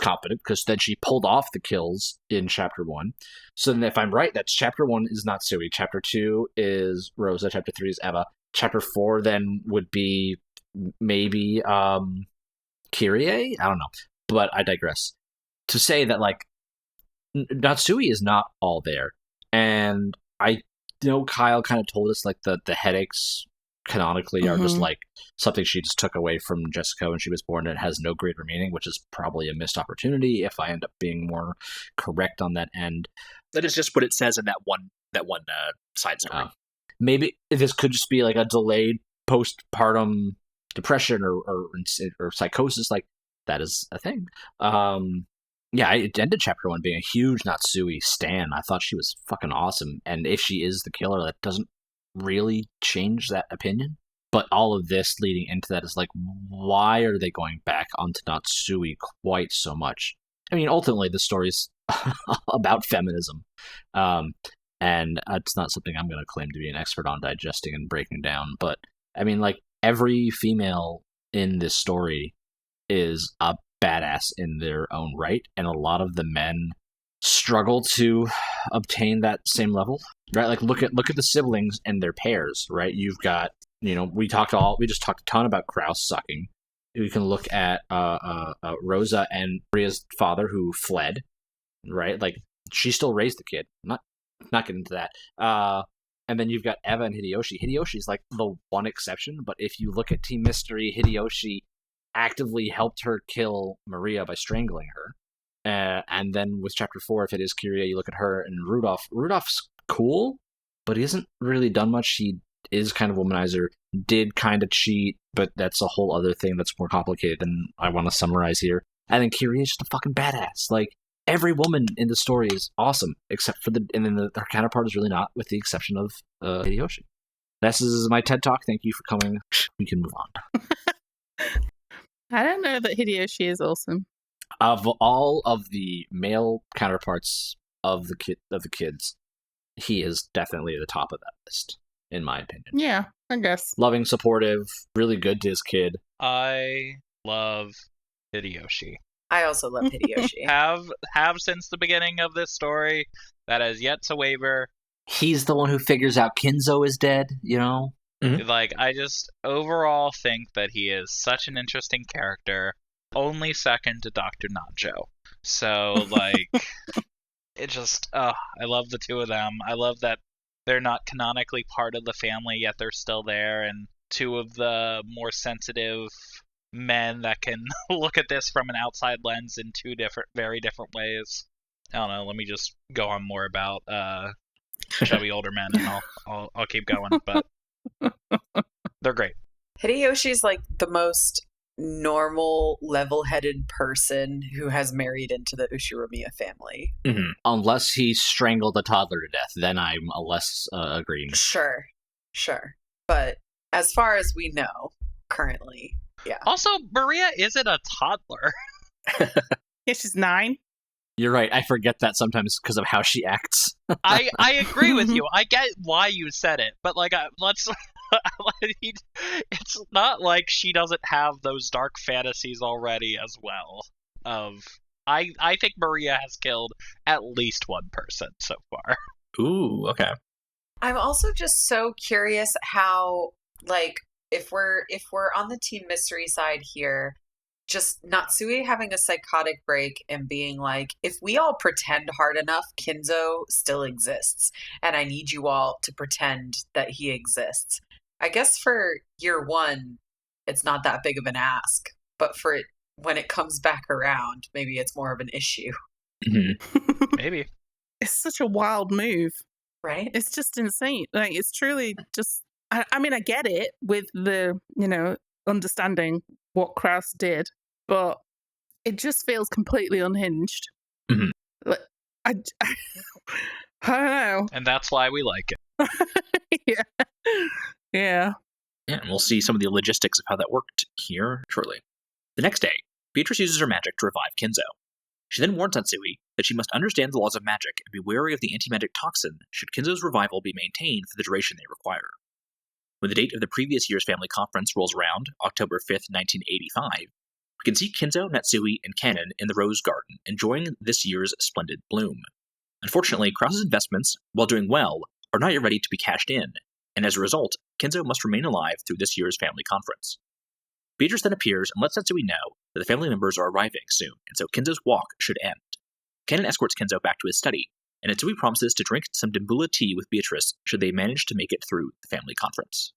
competent, because then she pulled off the kills in chapter 1. So then if I'm right, that's chapter 1 is Natsui, chapter 2 is Rosa, chapter 3 is Eva, chapter 4 then would be maybe Kyrie? I don't know. But I digress. To say that, like, Natsui is not all there. And I know Kyle kind of told us, like, the headaches canonically are just, like, something she just took away from Jessica when she was born, and it has no greater meaning, which is probably a missed opportunity if I end up being more correct on that end. That is just what it says in that one side story. Maybe this could just be, like, a delayed postpartum depression or psychosis. Like, that is a thing. Yeah, it ended chapter 1 being a huge Natsui stan. I thought she was fucking awesome. And if she is the killer, that doesn't really change that opinion. But all of this leading into that is like, why are they going back onto Natsui quite so much? I mean, ultimately, the story's about feminism. And it's not something I'm going to claim to be an expert on digesting and breaking down. But, I mean, like, every female in this story is a badass in their own right, and a lot of the men struggle to obtain that same level, right? Like, look at the siblings and their pairs, right? You've got, you know, we just talked a ton about Krauss sucking. We can look at Rosa and Maria's father, who fled, right? Like, she still raised the kid. I'm not getting into that. And then you've got Eva and Hideyoshi. Hideyoshi's like the one exception, but if you look at Team Mystery, Hideyoshi actively helped her kill Maria by strangling her. And then with chapter 4, if it is Kyrie, you look at her and Rudolph. Rudolph's cool, but he hasn't really done much. He is kind of a womanizer, did kind of cheat, but that's a whole other thing that's more complicated than I want to summarize here. And then Kyrie is just a fucking badass. Like, every woman in the story is awesome, except for and then her counterpart is really not, with the exception of Hideyoshi. This is my TED Talk. Thank you for coming. We can move on. I don't know that Hideyoshi is awesome. Of all of the male counterparts of the kids, he is definitely the top of that list, in my opinion. Yeah, I guess. Loving, supportive, really good to his kid. I love Hideyoshi. I also love Hideyoshi. Have since the beginning of this story. That has yet to waver. He's the one who figures out Kinzo is dead, you know? Mm-hmm. Like, I just overall think that he is such an interesting character. Only second to Dr. Nanjo. So, like, it just, I love the two of them. I love that they're not canonically part of the family, yet they're still there, and two of the more sensitive men that can look at this from an outside lens in two very different ways. I don't know, let me just go on more about chubby older men, and I'll keep going, but they're great. Hideyoshi's like the most normal, level-headed person who has married into the Ushiromiya family. Mm-hmm. Unless he strangled a toddler to death, then I'm less agreeing. Sure. But as far as we know, currently, yeah. Also, Maria isn't a toddler. Yeah, she's 9. You're right. I forget that sometimes because of how she acts. I agree with you. I get why you said it, but like, let's. It's not like she doesn't have those dark fantasies already as well. I think Maria has killed at least one person so far. Ooh, okay. I'm also just so curious how, like, if we're on the Team Mystery side here, just Natsuhi having a psychotic break and being like, if we all pretend hard enough, Kinzo still exists, and I need you all to pretend that he exists. I guess for year 1, it's not that big of an ask, but for it, when it comes back around, maybe it's more of an issue. Mm-hmm. Maybe. It's such a wild move. Right? It's just insane. Like, it's truly just, I mean, I get it with the, understanding what Krauss did, but it just feels completely unhinged. Mm-hmm. Like, I don't know. And that's why we like it. Yeah. Yeah, and we'll see some of the logistics of how that worked here shortly. The next day, Beatrice uses her magic to revive Kinzo. She then warns Natsuhi that she must understand the laws of magic and be wary of the anti-magic toxin should Kinzo's revival be maintained for the duration they require. When the date of the previous year's family conference rolls around, October 5th, 1985, we can see Kinzo, Natsuhi, and Kanon in the Rose Garden, enjoying this year's splendid bloom. Unfortunately, Krauss's investments, while doing well, are not yet ready to be cashed in, and as a result, Kinzo must remain alive through this year's family conference. Beatrice then appears and lets Natsuhi know that the family members are arriving soon, and so Kinzo's walk should end. Kanon escorts Kinzo back to his study, and Natsuhi promises to drink some Dimbula tea with Beatrice should they manage to make it through the family conference.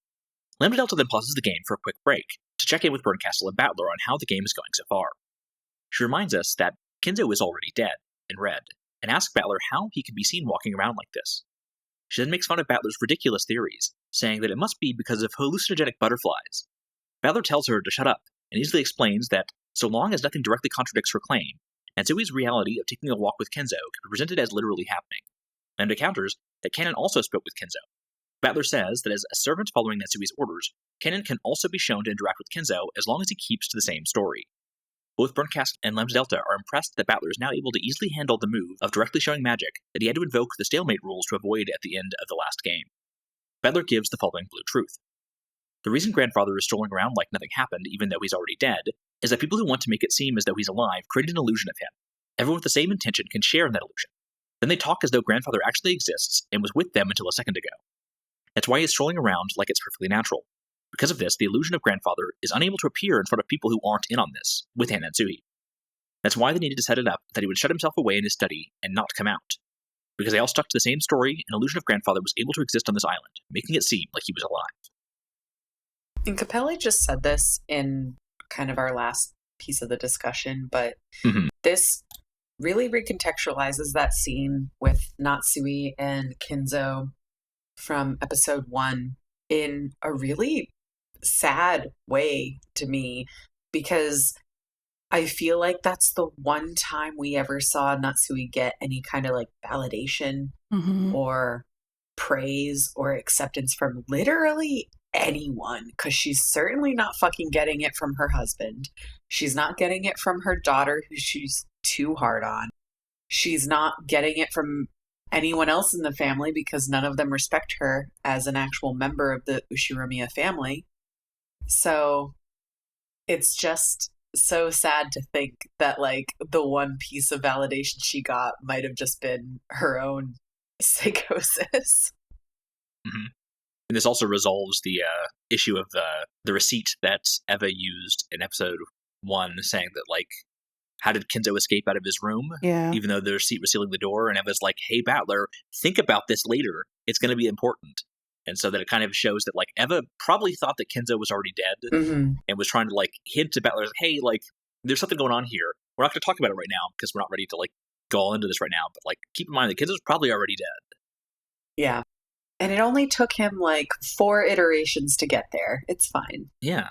Lambda Delta then pauses the game for a quick break to check in with Bernkastel and Battler on how the game is going so far. She reminds us that Kinzo is already dead, in red, and asks Battler how he can be seen walking around like this. She then makes fun of Battler's ridiculous theories, saying that it must be because of hallucinogenic butterflies. Battler tells her to shut up, and easily explains that, so long as nothing directly contradicts her claim, Natsuhi's reality of taking a walk with Kinzo can be presented as literally happening. Lambda counters that Kanon also spoke with Kinzo. Battler says that as a servant following Natsuhi's orders, Kanon can also be shown to interact with Kinzo as long as he keeps to the same story. Both Bernkastel and Lambda Delta are impressed that Battler is now able to easily handle the move of directly showing magic that he had to invoke the stalemate rules to avoid at the end of the last game. Battler gives the following blue truth. The reason Grandfather is strolling around like nothing happened, even though he's already dead, is that people who want to make it seem as though he's alive create an illusion of him. Everyone with the same intention can share in that illusion. Then they talk as though Grandfather actually exists and was with them until a second ago. That's why he's strolling around like it's perfectly natural. Because of this, the illusion of Grandfather is unable to appear in front of people who aren't in on this, with Natsuhi. That's why they needed to set it up that he would shut himself away in his study and not come out. Because they all stuck to the same story, an illusion of Grandfather was able to exist on this island, making it seem like he was alive. And Capelli just said this in kind of our last piece of the discussion, but this really recontextualizes that scene with Natsuhi and Kinzo from episode 1 in a really sad way to me, because I feel like that's the one time we ever saw Natsuhi get any kind of like validation or praise or acceptance from literally anyone, because she's certainly not fucking getting it from her husband. She's not getting it from her daughter, who she's too hard on. She's not getting it from anyone else in the family because none of them respect her as an actual member of the Ushiromiya family. So it's just so sad to think that like the one piece of validation she got might have just been her own psychosis. Mm-hmm. And this also resolves the issue of the receipt that Eva used in episode 1, saying that, like, how did Kinzo escape out of his room? Yeah. Even though the receipt was sealing the door, and Eva's like, hey, Battler, think about this later. It's going to be important. And so that it kind of shows that, like, Eva probably thought that Kinzo was already dead and was trying to, like, hint to Battler, hey, like, there's something going on here. We're not going to talk about it right now because we're not ready to, like, go all into this right now. But, like, keep in mind that Kinzo's probably already dead. Yeah. And it only took him, like, 4 iterations to get there. It's fine. Yeah.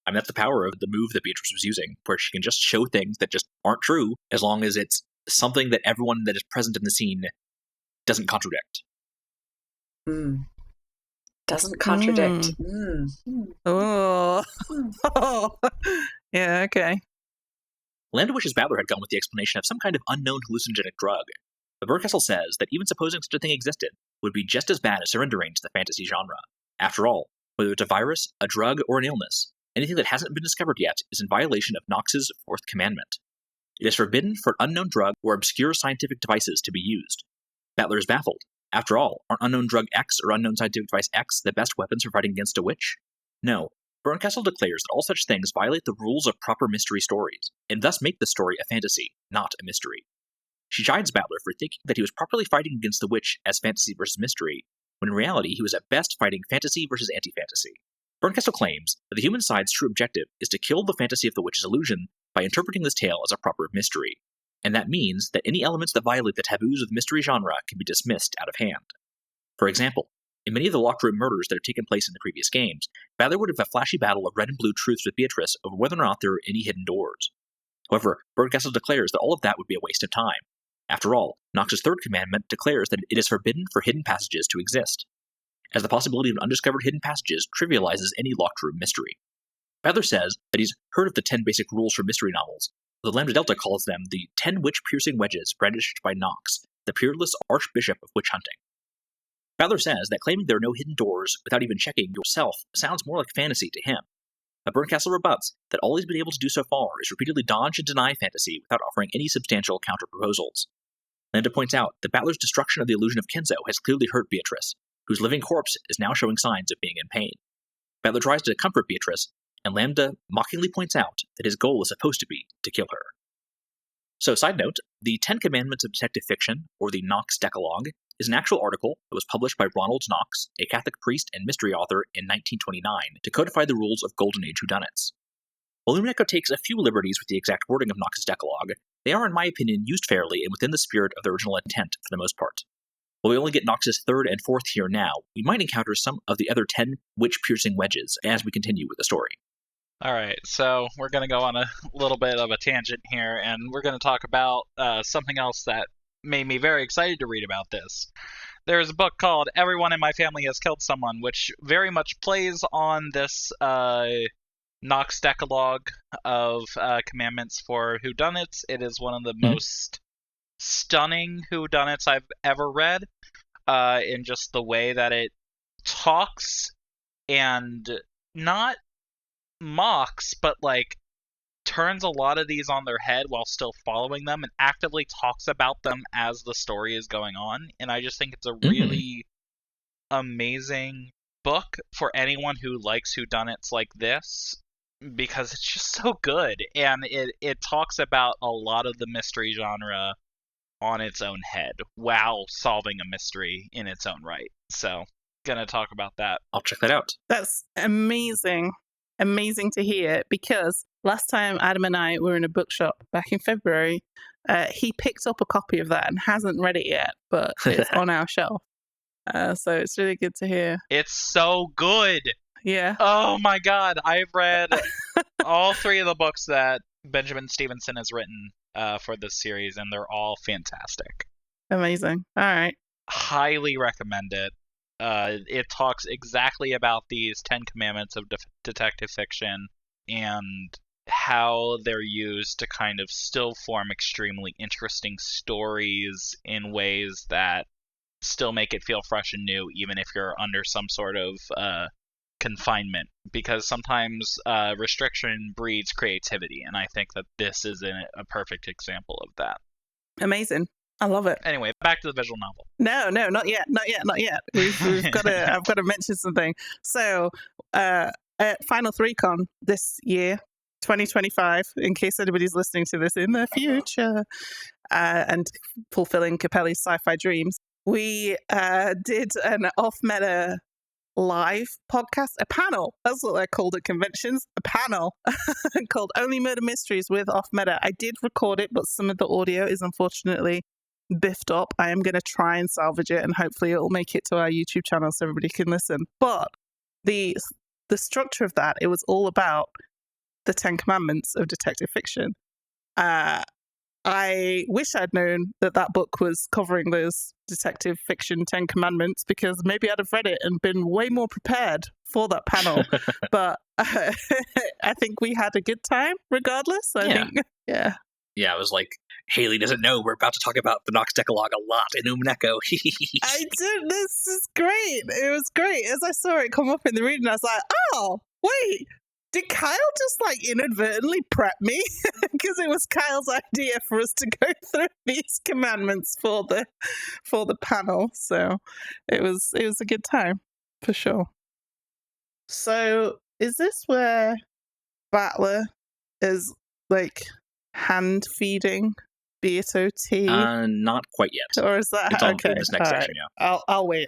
I mean, that's the power of the move that Beatrice was using, where she can just show things that just aren't true, as long as it's something that everyone that is present in the scene doesn't contradict. Doesn't contradict. Oh. Yeah, okay. Lambda wishes Battler had gone with the explanation of some kind of unknown hallucinogenic drug. But Bernkastel says that even supposing such a thing existed would be just as bad as surrendering to the fantasy genre. After all, whether it's a virus, a drug, or an illness, anything that hasn't been discovered yet is in violation of Knox's 4th commandment. It is forbidden for an unknown drug or obscure scientific devices to be used. Battler is baffled. After all, aren't unknown drug X or unknown scientific device X the best weapons for fighting against a witch? No. Bernkastel declares that all such things violate the rules of proper mystery stories, and thus make the story a fantasy, not a mystery. She chides Battler for thinking that he was properly fighting against the witch as fantasy versus mystery, when in reality he was at best fighting fantasy versus anti-fantasy. Bernkastel claims that the human side's true objective is to kill the fantasy of the witch's illusion by interpreting this tale as a proper mystery, and that means that any elements that violate the taboos of the mystery genre can be dismissed out of hand. For example, in many of the locked room murders that have taken place in the previous games, Battler would have a flashy battle of red and blue truths with Beatrice over whether or not there are any hidden doors. However, Bernkastel declares that all of that would be a waste of time. After all, Knox's 3rd commandment declares that it is forbidden for hidden passages to exist, as the possibility of undiscovered hidden passages trivializes any locked room mystery. Battler says that he's heard of the 10 basic rules for mystery novels, though Lambda Delta calls them the 10 witch-piercing wedges brandished by Knox, the peerless archbishop of witch hunting. Battler says that claiming there are no hidden doors without even checking yourself sounds more like fantasy to him. But Bernkastel rebuts that all he's been able to do so far is repeatedly dodge and deny fantasy without offering any substantial counter-proposals. Lambda points out that Battler's destruction of the illusion of Kinzo has clearly hurt Beatrice, whose living corpse is now showing signs of being in pain. Battler tries to comfort Beatrice, and Lambda mockingly points out that his goal is supposed to be to kill her. So, side note, the 10 Commandments of Detective Fiction, or the Knox Decalogue, is an actual article that was published by Ronald Knox, a Catholic priest and mystery author, in 1929 to codify the rules of Golden Age whodunits. While Umineko takes a few liberties with the exact wording of Knox's Decalogue, they are, in my opinion, used fairly and within the spirit of the original intent for the most part. While we only get Knox's 3rd and 4th here now, we might encounter some of the other 10 witch-piercing wedges as we continue with the story. All right, so we're going to go on a little bit of a tangent here, and we're going to talk about something else that made me very excited to read about this. There's a book called Everyone in My Family Has Killed Someone, which very much plays on this Knox Decalogue of commandments for whodunits. It is one of the most stunning whodunits I've ever read, in just the way that it talks and not mocks, but like turns a lot of these on their head while still following them and actively talks about them as the story is going on. And I just think it's a really amazing book for anyone who likes whodunits like this, because it's just so good, and it talks about a lot of the mystery genre on its own head while solving a mystery in its own right. So, gonna talk about that. I'll check that out. That's amazing. Amazing to hear, because last time Adam and I were in a bookshop back in February, he picked up a copy of that and hasn't read it yet, but it's on our shelf. So it's really good to hear. It's so good. Yeah. Oh my god, I've read all 3 of the books that Benjamin Stevenson has written for this series, and they're all fantastic. Amazing. All right. Highly recommend it. It talks exactly about these 10 commandments of detective fiction and how they're used to kind of still form extremely interesting stories in ways that still make it feel fresh and new, even if you're under some sort of confinement. Because sometimes restriction breeds creativity, and I think that this is a perfect example of that. Amazing. I love it. Anyway, back to the visual novel. No, not yet. We've got to. I've got to mention something. So, at Final 3Con this year, 2025, in case anybody's listening to this in the future, and fulfilling Capelli's sci-fi dreams, we did an off-meta live podcast, a panel. That's what they're called at conventions. A panel called Only Murder Mysteries with Off Meta. I did record it, but some of the audio is unfortunately biffed up. I am going to try and salvage it, and hopefully it'll make it to our YouTube channel so everybody can listen. But the structure of that, it was all about the 10 Commandments of detective fiction. I wish I'd known that book was covering those detective fiction 10 Commandments, because maybe I'd have read it and been way more prepared for that panel. But I think we had a good time regardless. I think. Yeah, it was like, Hayley doesn't know we're about to talk about the Knox Decalogue a lot in Umineko. I did. This is great. It was great. As I saw it come up in the reading, I was like, oh, wait. Did Kyle just inadvertently prep me? Because it was Kyle's idea for us to go through these commandments for the panel. So it was a good time for sure. So is this where Battler is hand feeding Beato tea? Not quite yet. Or is that it's on okay? this next section? Yeah. I'll wait.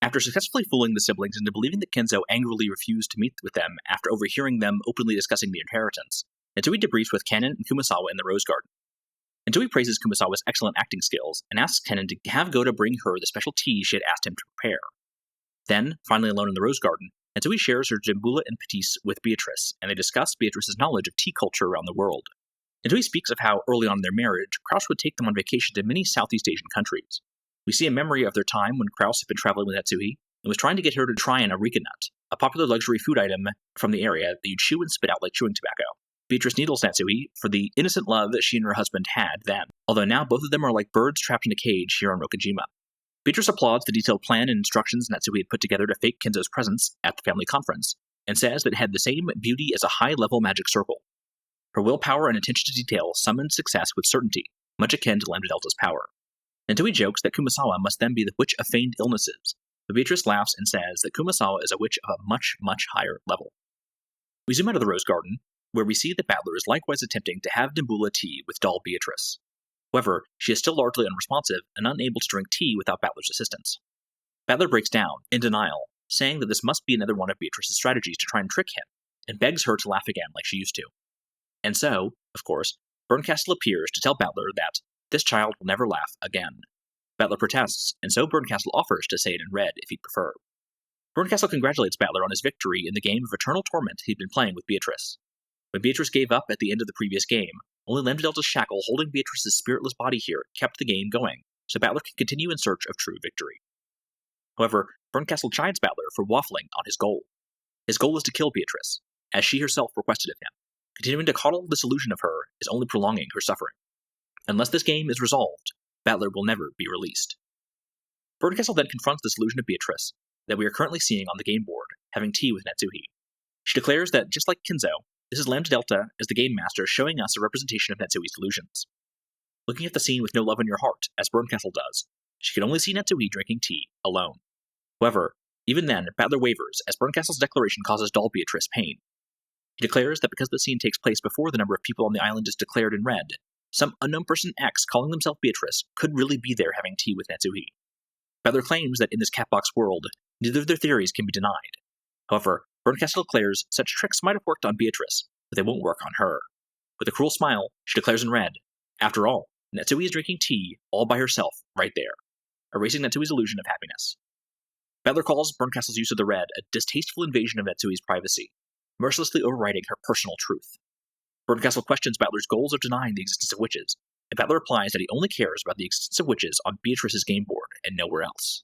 After successfully fooling the siblings into believing that Kinzo angrily refused to meet with them after overhearing them openly discussing the inheritance, Natsuhi debriefs with Kennen and Kumasawa in the Rose Garden. Natsuhi praises Kumasawa's excellent acting skills and asks Kennen to have Go to bring her the special tea she had asked him to prepare. Then, finally alone in the Rose Garden, Natsuhi shares her Jimbula and Petite with Beatrice, and they discuss Beatrice's knowledge of tea culture around the world. Natsuhi speaks of how, early on in their marriage, Krauss would take them on vacation to many Southeast Asian countries. We see a memory of their time when Krauss had been traveling with Natsuhi and was trying to get her to try an areca nut, a popular luxury food item from the area that you chew and spit out like chewing tobacco. Beatrice needles Natsuhi for the innocent love that she and her husband had then, although now both of them are like birds trapped in a cage here on Rokkenjiima. Beatrice applauds the detailed plan and instructions Natsuhi had put together to fake Kinzo's presence at the family conference, and says that it had the same beauty as a high-level magic circle. Her willpower and attention to detail summoned success with certainty, much akin to Lambda Delta's power. Natsuhi jokes that Kumasawa must then be the witch of feigned illnesses, but Beatrice laughs and says that Kumasawa is a witch of a much, much higher level. We zoom out of the Rose Garden, where we see that Battler is likewise attempting to have Dimbula tea with doll Beatrice. However, she is still largely unresponsive and unable to drink tea without Battler's assistance. Battler breaks down, in denial, saying that this must be another one of Beatrice's strategies to try and trick him, and begs her to laugh again like she used to. And so, of course, Bernkastel appears to tell Battler that this child will never laugh again. Battler protests, and so Bernkastel offers to say it in red if he'd prefer. Bernkastel congratulates Battler on his victory in the game of Eternal Torment he'd been playing with Beatrice. When Beatrice gave up at the end of the previous game, only Lambda Delta's shackle holding Beatrice's spiritless body here kept the game going, so Battler can continue in search of true victory. However, Bernkastel chides Battler for waffling on his goal. His goal is to kill Beatrice, as she herself requested of him. Continuing to coddle this illusion of her is only prolonging her suffering. Unless this game is resolved, Battler will never be released. Bernkastel then confronts this illusion of Beatrice that we are currently seeing on the game board, having tea with Natsuhi. She declares that, just like Kinzo, this is Lambda Delta as the game master showing us a representation of Natsuhi's delusions. Looking at the scene with no love in your heart, as Bernkastel does, she can only see Natsuhi drinking tea alone. However, even then, Battler wavers as Bernkastel's declaration causes doll Beatrice pain. He declares that because the scene takes place before the number of people on the island is declared in red, some unknown person X calling themselves Beatrice could really be there having tea with Natsuhi. Battler claims that in this catbox world, neither of their theories can be denied. However, Bernkastel declares such tricks might have worked on Beatrice, but they won't work on her. With a cruel smile, she declares in red, after all, Natsuhi is drinking tea all by herself right there, erasing Natsuhi's illusion of happiness. Battler calls Bernkastel's use of the red a distasteful invasion of Natsuhi's privacy. mercilessly overriding her personal truth. Bernkastel questions Battler's goals of denying the existence of witches, and Battler replies that he only cares about the existence of witches on Beatrice's game board and nowhere else.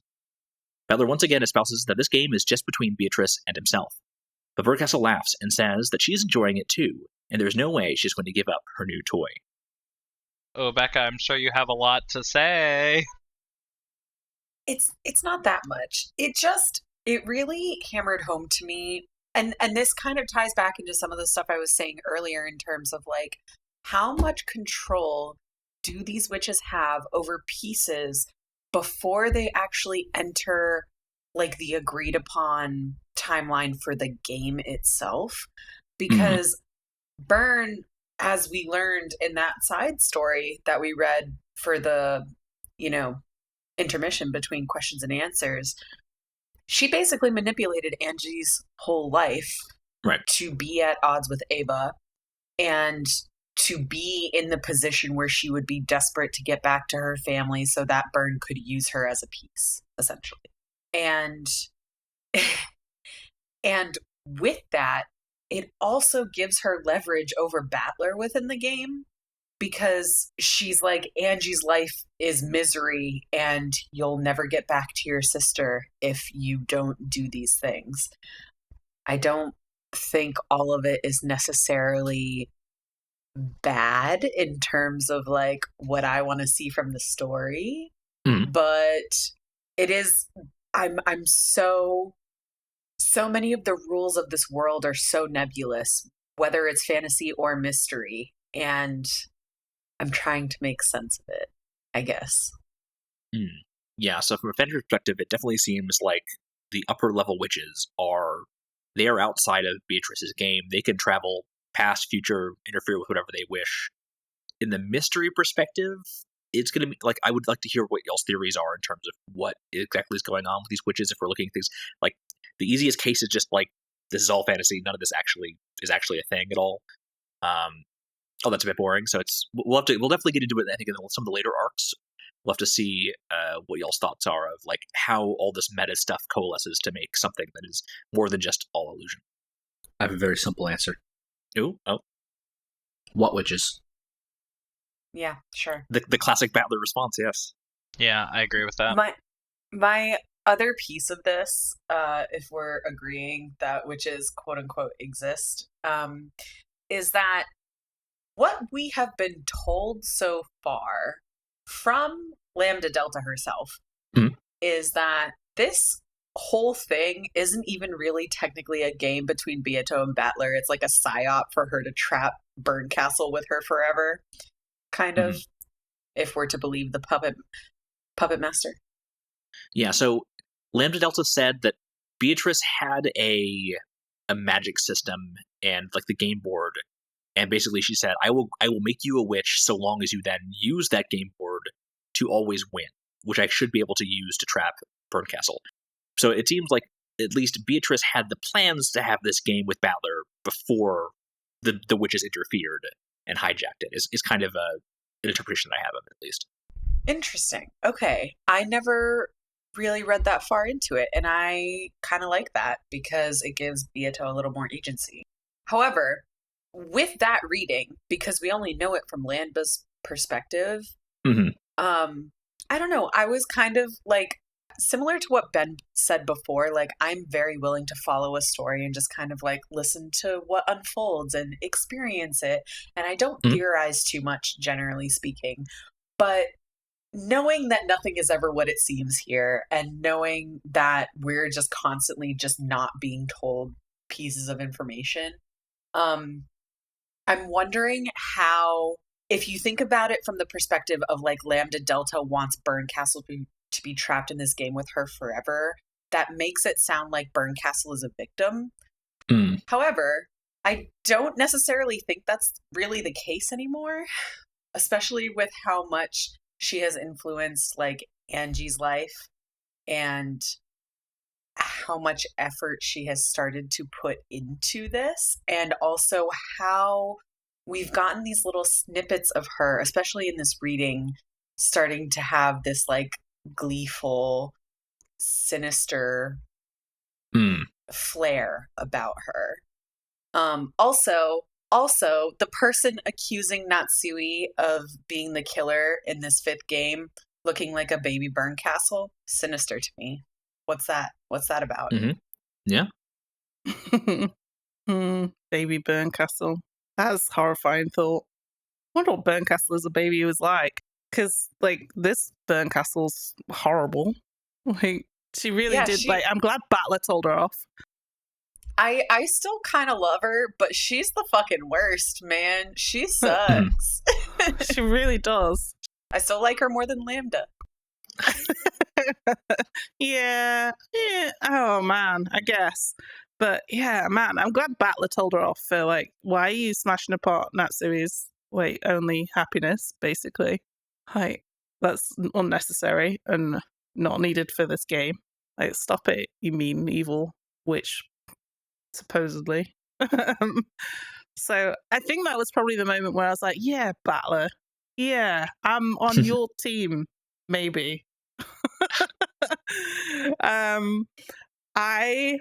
Battler once again espouses that this game is just between Beatrice and himself, but Bernkastel laughs and says that she's enjoying it too, and there's no way she's going to give up her new toy. Oh, Becca, I'm sure you have a lot to say. It's not that much. It really hammered home to me. And this kind of ties back into some of the stuff I was saying earlier in terms of like how much control do these witches have over pieces before they actually enter like the agreed upon timeline for the game itself? Because Bern, as we learned in that side story that we read for the, intermission between questions and answers, she basically manipulated Angie's whole life to be at odds with Ava and to be in the position where she would be desperate to get back to her family so that Bern could use her as a piece, essentially. And with that, it also gives her leverage over Battler within the game, because she's like, Angie's life is misery and you'll never get back to your sister if you don't do these things. I don't think all of it is necessarily bad in terms of like what I want to see from the story, but it is, I'm so many of the rules of this world are so nebulous, whether it's fantasy or mystery, and I'm trying to make sense of it, I guess. Yeah, so from a fan perspective, it definitely seems like the upper level witches are outside of Beatrice's game. They can travel past, future, interfere with whatever they wish. In the mystery perspective, it's going to be like, I would like to hear what y'all's theories are in terms of what exactly is going on with these witches. If we're looking at things like the easiest case is just like, this is all fantasy. None of this is actually a thing at all. That's a bit boring. So we'll definitely get into it, I think, in some of the later arcs. We'll have to see what y'all's thoughts are of like how all this meta stuff coalesces to make something that is more than just all illusion. I have a very simple answer. Oh. What witches? Yeah, sure. The classic Battler response, yes. Yeah, I agree with that. My other piece of this, if we're agreeing that witches quote unquote exist, is that what we have been told so far from Lambda Delta herself is that this whole thing isn't even really technically a game between Beato and Battler. It's like a psyop for her to trap Bernkastel with her forever, kind of, if we're to believe the puppet master. Yeah, so Lambda Delta said that Beatrice had a magic system and like the game board. And basically she said, I will make you a witch so long as you then use that game board to always win, which I should be able to use to trap Bernkastel. So it seems like at least Beatrice had the plans to have this game with Battler before the witches interfered and hijacked it, is kind of an interpretation I have of it, at least. Interesting. Okay. I never really read that far into it, and I kind of like that because it gives Beato a little more agency. However, with that reading, because we only know it from Lambda's perspective, I don't know. I was kind of like, similar to what Ben said before, like I'm very willing to follow a story and just kind of like listen to what unfolds and experience it. And I don't theorize too much, generally speaking. But knowing that nothing is ever what it seems here, and knowing that we're just constantly just not being told pieces of information, I'm wondering how, if you think about it from the perspective of like Lambda Delta wants Bernkastel to be trapped in this game with her forever, that makes it sound like Bernkastel is a victim. However, I don't necessarily think that's really the case anymore, especially with how much she has influenced like Angie's life and how much effort she has started to put into this, and also how we've gotten these little snippets of her, especially in this reading, starting to have this like gleeful, sinister flair about her. Also, the person accusing Natsuhi of being the killer in this 5th game, looking like a baby Bernkastel, sinister to me. What's that? What's that about? Mm-hmm. Yeah. Baby Bernkastel. That's a horrifying thought. I wonder what Bernkastel as a baby was like. Because, like, this Bernkastel's horrible. Like, she really did. Like, I'm glad Battler told her off. I still kind of love her, but she's the fucking worst, man. She sucks. She really does. I still like her more than Lambda. Yeah. Oh, man, I guess. But, yeah, man, I'm glad Battler told her off for, like, why are you smashing apart Natsuhi's, like, only happiness, basically? Like, that's unnecessary and not needed for this game. Like, stop it, you mean evil witch, supposedly. So I think that was probably the moment where I was like, yeah, Battler. Yeah, I'm on your team, maybe. I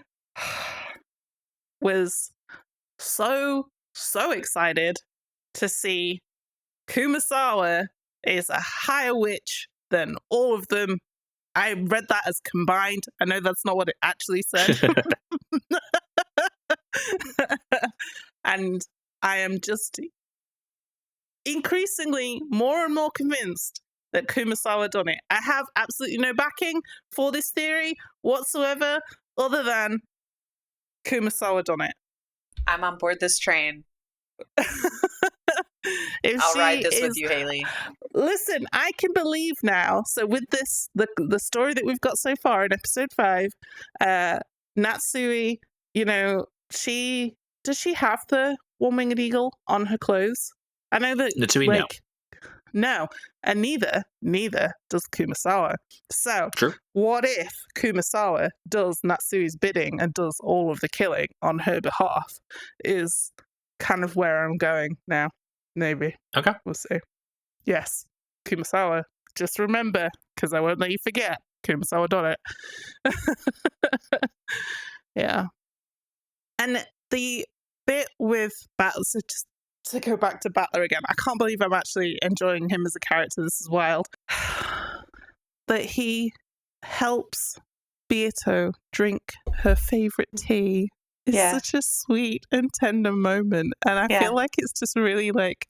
was so excited to see Kumasawa is a higher witch than all of them. I read that as combined. I know that's not what it actually said. And I am just increasingly more and more convinced that Kumasawa done it. I have absolutely no backing for this theory whatsoever other than Kumasawa done it. I'm on board this train. I'll ride this with you, Hayley. Listen, I can believe now. So with this, the story that we've got so far in episode 5, Natsuhi, you know, does she have the one-winged eagle on her clothes? I know that Natsuhi, like, no, and neither does Kumasawa. So, True. What if Kumasawa does Natsuhi's bidding and does all of the killing on her behalf? Is kind of where I'm going now. Maybe. Okay. We'll see. Yes, Kumasawa. Just remember, because I won't let you forget. Kumasawa done it. Yeah. And the bit with Battler, so just to go back to Battler again, I can't believe I'm actually enjoying him as a character. This is wild. That he helps Beato drink her favorite tea. It's such a sweet and tender moment. And I feel like it's just really like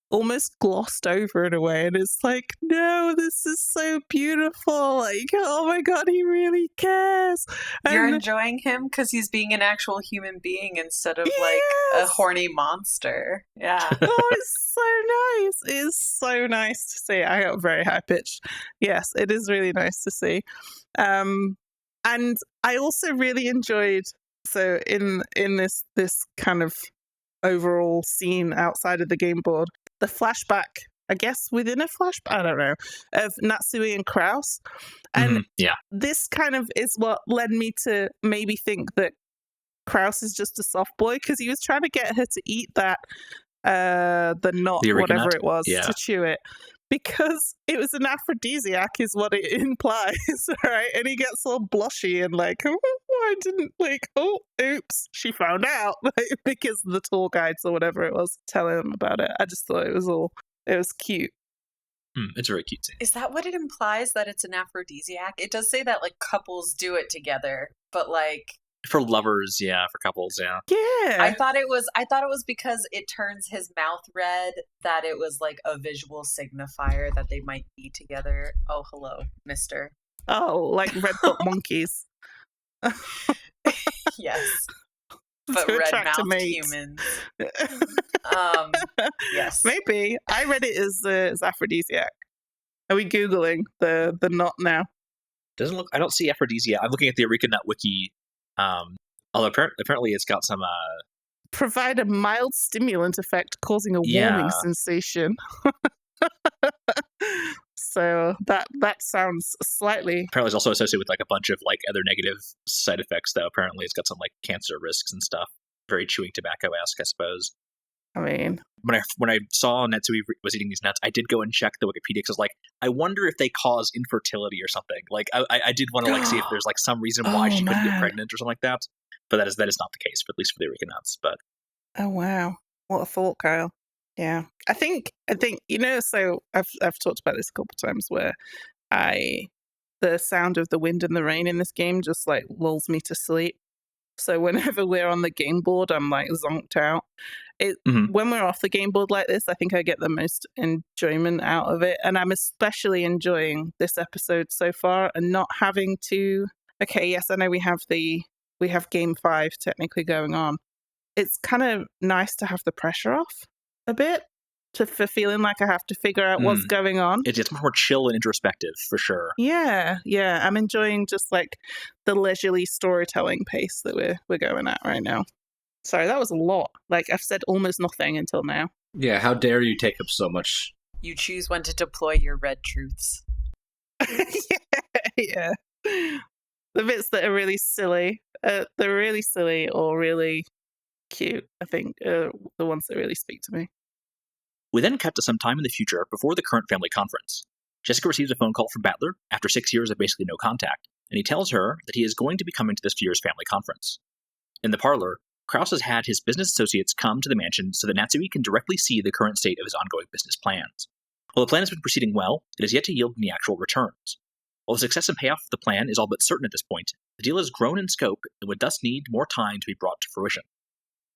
almost glossed over in a way. And it's like, no, this is so beautiful. Like, oh my God, he really cares. You're enjoying him because he's being an actual human being instead of like a horny monster. Yeah. Oh, it's so nice. It's so nice to see. I got very high pitched. Yes, it is really nice to see. And I also really enjoyed, so in this kind of overall scene outside of the game board, the flashback, I guess within a flashback, I don't know, of Natsuhi and Krauss. And this kind of is what led me to maybe think that Krauss is just a soft boy, because he was trying to get her to eat that, the whatever nut. it was, to chew it. Because it was an aphrodisiac is what it implies, right? And he gets all blushy and like, oh, I didn't oops, she found out, like, because the tour guides or whatever it was telling him about it. I just thought it was cute. It's very cute scene. Is that what it implies, that it's an aphrodisiac? It does say that like couples do it together, but like for lovers, for couples, Yeah. I thought it was because it turns his mouth red, that it was like a visual signifier that they might be together. Oh, hello, mister. Oh, like red foot monkeys. Yes. But red-mouthed humans. Yes. Maybe. I read it as aphrodisiac. Are we Googling the knot now? Doesn't look, I don't see aphrodisiac. I'm looking at the Eureka Nut wiki. Although apparently it's got some provide a mild stimulant effect causing a warming sensation. So that sounds slightly. Apparently it's also associated with like a bunch of like other negative side effects, though. Apparently it's got some like cancer risks and stuff. Very chewing tobacco-esque, I suppose. I mean, when I saw Natsuhi was eating these nuts, I did go and check the Wikipedia, because I was like, I wonder if they cause infertility or something. Like I did want to like see if there's like some reason why she couldn't get pregnant or something like that. But that is not the case, at least for the Eureka nuts. But Oh wow, what a thought, Kyle. Yeah, I think So I've talked about this a couple of times where the sound of the wind and the rain in this game just like lulls me to sleep. So whenever we're on the game board, I'm like zonked out. When we're off the game board like this, I think I get the most enjoyment out of it, and I'm especially enjoying this episode so far, and not having to. Okay, yes, I know we have game 5 technically going on. It's kind of nice to have the pressure off a bit, for feeling like I have to figure out what's going on. It's much more chill and introspective, for sure. Yeah. I'm enjoying just like the leisurely storytelling pace that we're going at right now. Sorry, that was a lot. Like, I've said almost nothing until now. Yeah, how dare you take up so much? You choose when to deploy your red truths. Yeah. The bits that are really silly, they're really silly or really cute, I think, are the ones that really speak to me. We then cut to some time in the future before the current family conference. Jessica receives a phone call from Battler after 6 years of basically no contact, and he tells her that he is going to be coming to this year's family conference. In the parlor, Krauss has had his business associates come to the mansion so that Natsuhi can directly see the current state of his ongoing business plans. While the plan has been proceeding well, it has yet to yield any actual returns. While the success and payoff of the plan is all but certain at this point, the deal has grown in scope and would thus need more time to be brought to fruition.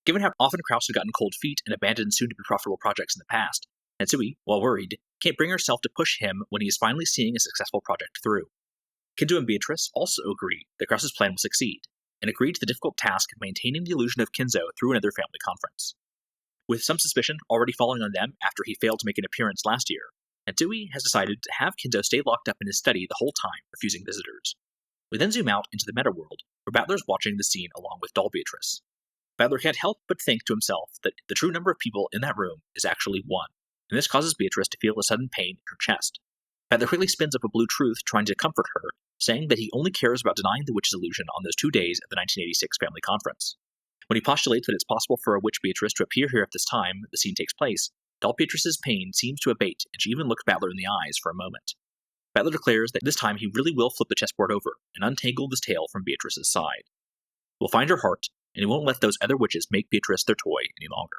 Given how often Krauss had gotten cold feet and abandoned soon-to-be profitable projects in the past, Natsuhi, while worried, can't bring herself to push him when he is finally seeing a successful project through. Kinzo and Beatrice also agree that Krauss's plan will succeed, and agreed to the difficult task of maintaining the illusion of Kinzo through another family conference. With some suspicion already falling on them after he failed to make an appearance last year, Natsuhi has decided to have Kinzo stay locked up in his study the whole time, refusing visitors. We then zoom out into the meta world, where Battler's watching the scene along with doll Beatrice. Battler can't help but think to himself that the true number of people in that room is actually 1, and this causes Beatrice to feel a sudden pain in her chest. Battler quickly spins up a blue truth trying to comfort her, saying that he only cares about denying the witch's illusion on those 2 days at the 1986 family conference. When he postulates that it's possible for a witch Beatrice to appear here at this time the scene takes place, doll Beatrice's pain seems to abate, and she even looks Battler in the eyes for a moment. Battler declares that this time he really will flip the chessboard over and untangle this tail from Beatrice's side. He'll find her heart, and he won't let those other witches make Beatrice their toy any longer.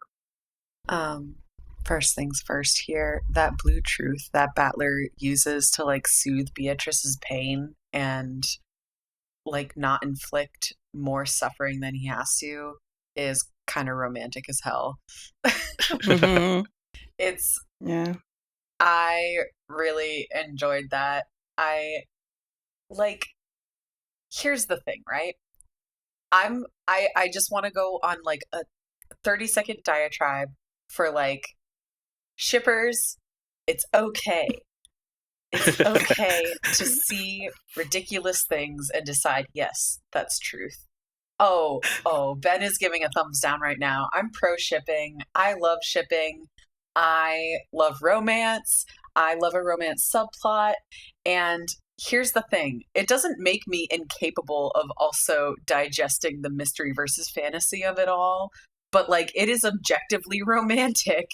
First things first here, that blue truth that Battler uses to like soothe Beatrice's pain and like not inflict more suffering than he has to is kind of romantic as hell. Mm-hmm. Yeah. I really enjoyed that. Here's the thing, right? I just want to go on like a 30-second diatribe for like shippers. It's okay. It's okay to see ridiculous things and decide, yes, that's truth. Oh, Ben is giving a thumbs down right now. I'm pro shipping. I love shipping. I love romance. I love a romance subplot. And here's the thing. It doesn't make me incapable of also digesting the mystery versus fantasy of it all. But, like, it is objectively romantic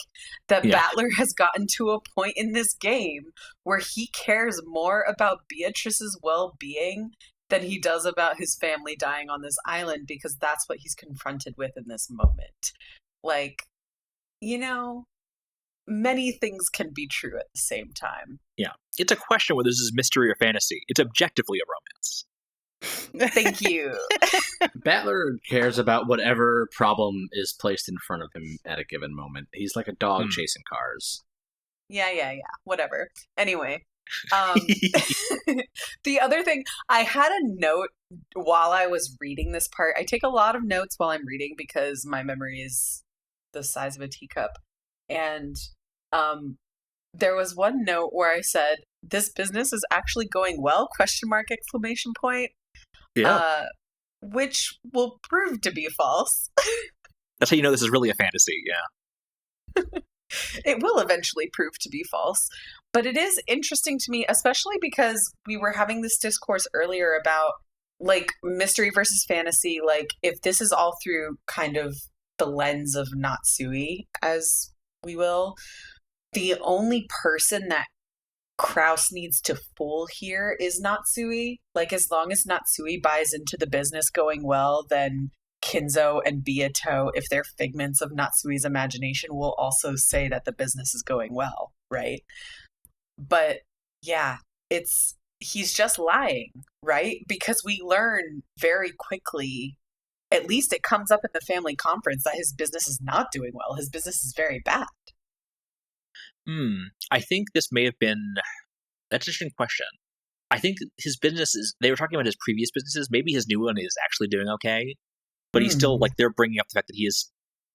that Battler has gotten to a point in this game where he cares more about Beatrice's well-being than he does about his family dying on this island, because that's what he's confronted with in this moment. Like, you know, many things can be true at the same time. Yeah. It's a question whether this is mystery or fantasy. It's objectively a romance. Thank you. Battler cares about whatever problem is placed in front of him at a given moment. He's like a dog chasing cars. Yeah. Whatever. Anyway, the other thing, I had a note while I was reading this part. I take a lot of notes while I'm reading because my memory is the size of a teacup. And there was one note where I said, "This business is actually going well?" ? Yeah. Which will prove to be false. That's how you know this is really a fantasy, yeah. It will eventually prove to be false. But it is interesting to me, especially because we were having this discourse earlier about, like, mystery versus fantasy. Like, if this is all through kind of the lens of Natsuhi, as we will, the only person that Krauss needs to fool here is Natsuhi. Like, as long as Natsuhi buys into the business going well, then Kinzo and Beato, if they're figments of Natsuhi's imagination, will also say that the business is going well, right? But yeah, he's just lying, right? Because we learn very quickly, at least it comes up in the family conference, that his business is not doing well. His business is very bad. I think this may have been... That's an interesting question. I think his businesses, they were talking about his previous businesses, maybe his new one is actually doing okay, but he's still, like, they're bringing up the fact that he is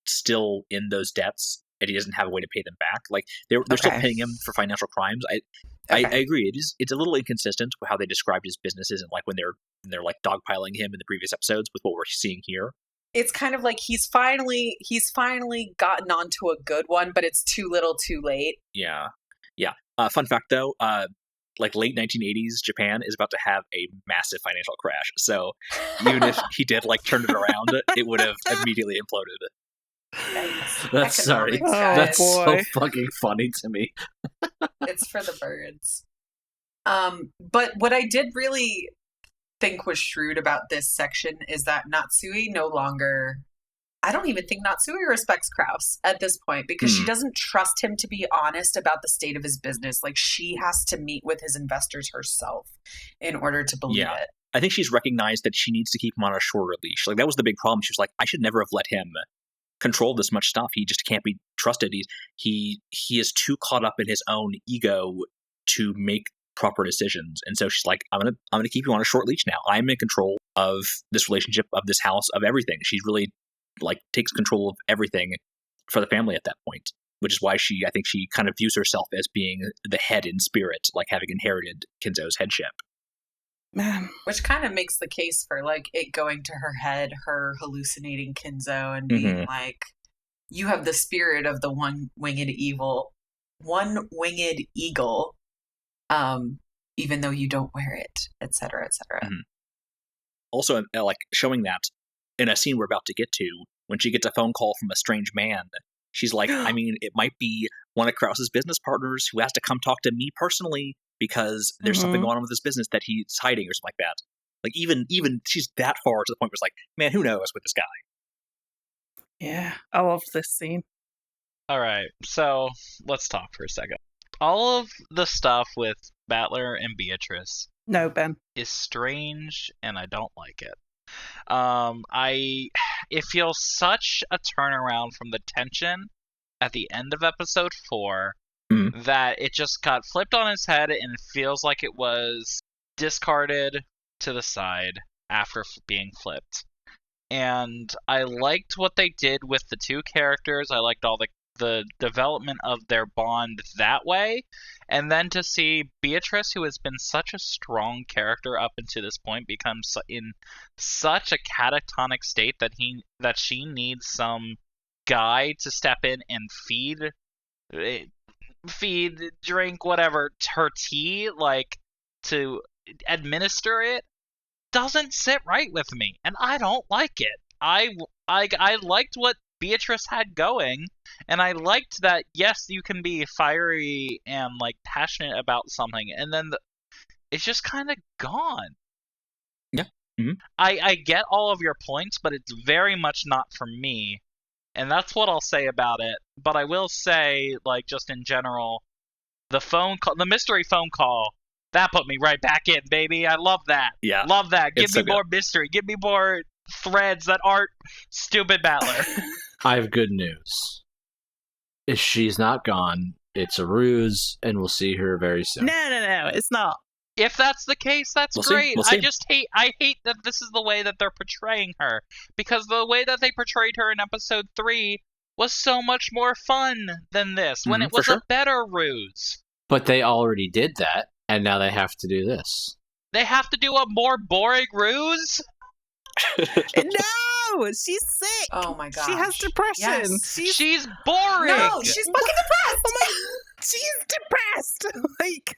still in those debts and he doesn't have a way to pay them back. Like, they're still paying him for financial crimes. I agree. It's a little inconsistent with how they described his businesses and, like, when they're like dogpiling him in the previous episodes with what we're seeing here. It's kind of like he's finally gotten onto a good one, but it's too little too late. Yeah. Fun fact, though, like late 1980s, Japan is about to have a massive financial crash. So even if he did like turn it around, it would have immediately imploded. That's sorry. That's so fucking funny to me. It's for the birds. But what I did really think was shrewd about this section is that Natsuhi no longer... I don't even think Natsuhi respects Krauss at this point because she doesn't trust him to be honest about the state of his business. Like, she has to meet with his investors herself in order to believe it. I think she's recognized that she needs to keep him on a shorter leash. Like, that was the big problem. She was like, I should never have let him control this much stuff. He just can't be trusted. He is too caught up in his own ego to make proper decisions. And so she's like, I'm gonna keep you on a short leash now. I'm in control of this relationship, of this house, of everything. She's really like takes control of everything for the family at that point, which is why I think she kind of views herself as being the head in spirit, like having inherited Kinzo's headship. Man. Which kind of makes the case for like it going to her head, her hallucinating Kinzo and being like, you have the spirit of the one-winged eagle, even though you don't wear it, etc., etc. Also, like showing that in a scene we're about to get to, when she gets a phone call from a strange man, she's like, I mean, it might be one of Krauss's business partners who has to come talk to me personally because there's something going on with his business that he's hiding or something like that. Like, even she's that far to the point where it's like, man, who knows with this guy? Yeah, I love this scene. All right, so let's talk for a second. All of the stuff with Battler and Beatrice No, Ben. is strange, and I don't like it. It feels such a turnaround from the tension at the end of episode 4 that it just got flipped on its head and it feels like it was discarded to the side after being flipped. And I liked what they did with the two characters. I liked all the development of their bond that way, and then to see Beatrice, who has been such a strong character up until this point, become in such a catatonic state that she needs some guy to step in and feed, drink, whatever, her tea, like to administer it, doesn't sit right with me, and I don't like it. I liked what Beatrice had going, and I liked that, yes, you can be fiery and like passionate about something, and then it's just kind of gone. Yeah. I get all of your points, but it's very much not for me, and that's what I'll say about it. But I will say, like, just in general, the mystery phone call, that put me right back in, baby. I love that. Yeah. Love that. Give me so more mystery. Give me more threads that aren't stupid Battler. I have good news. If she's not gone, it's a ruse, and we'll see her very soon. No, it's not. If that's the case, that's We'll great. see. I hate that this is the way that they're portraying her, because the way that they portrayed her in episode 3 was so much more fun than this, when it was a better ruse. But they already did that, and now they have to do this. They have to do a more boring ruse? No, she's sick. Oh my god, she has depression. Yes. She's boring. No, she's fucking depressed. Oh my, she's depressed. Like,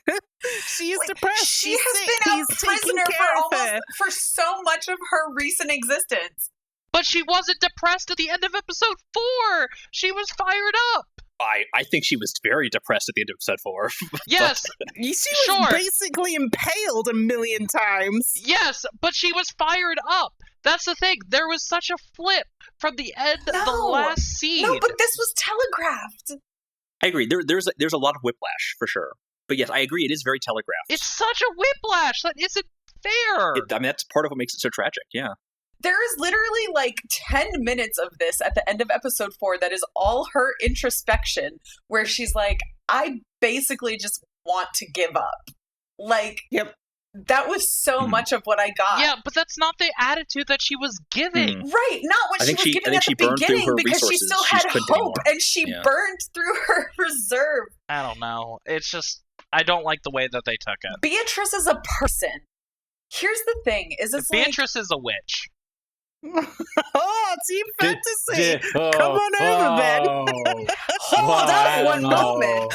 she is depressed. She She's has sick. been a He's taking prisoner care of her. for so much of her recent existence. But she wasn't depressed at the end of episode 4. She was fired up. I think she was very depressed at the end of episode 4. Yes, She was basically impaled a million times. Yes, but she was fired up. That's the thing. There was such a flip from the end of the No. last scene. No, but this was telegraphed. I agree. There's a lot of whiplash for sure. But yes, I agree. It is very telegraphed. It's such a whiplash. That isn't fair. I mean, that's part of what makes it so tragic. Yeah. There is literally like 10 minutes of this at the end of episode 4 that is all her introspection, where she's like, I basically just want to give up. Like, Yep. That was so much of what I got. Yeah, but that's not the attitude that she was giving. Right, not what she was giving at the beginning, because she still had hope, and she burned through her reserve. I don't know. It's just, I don't like the way that they took it. Beatrice is a person. Here's the thing, Beatrice is a witch. Oh, team fantasy! Come on over, Ben. Hold up one moment.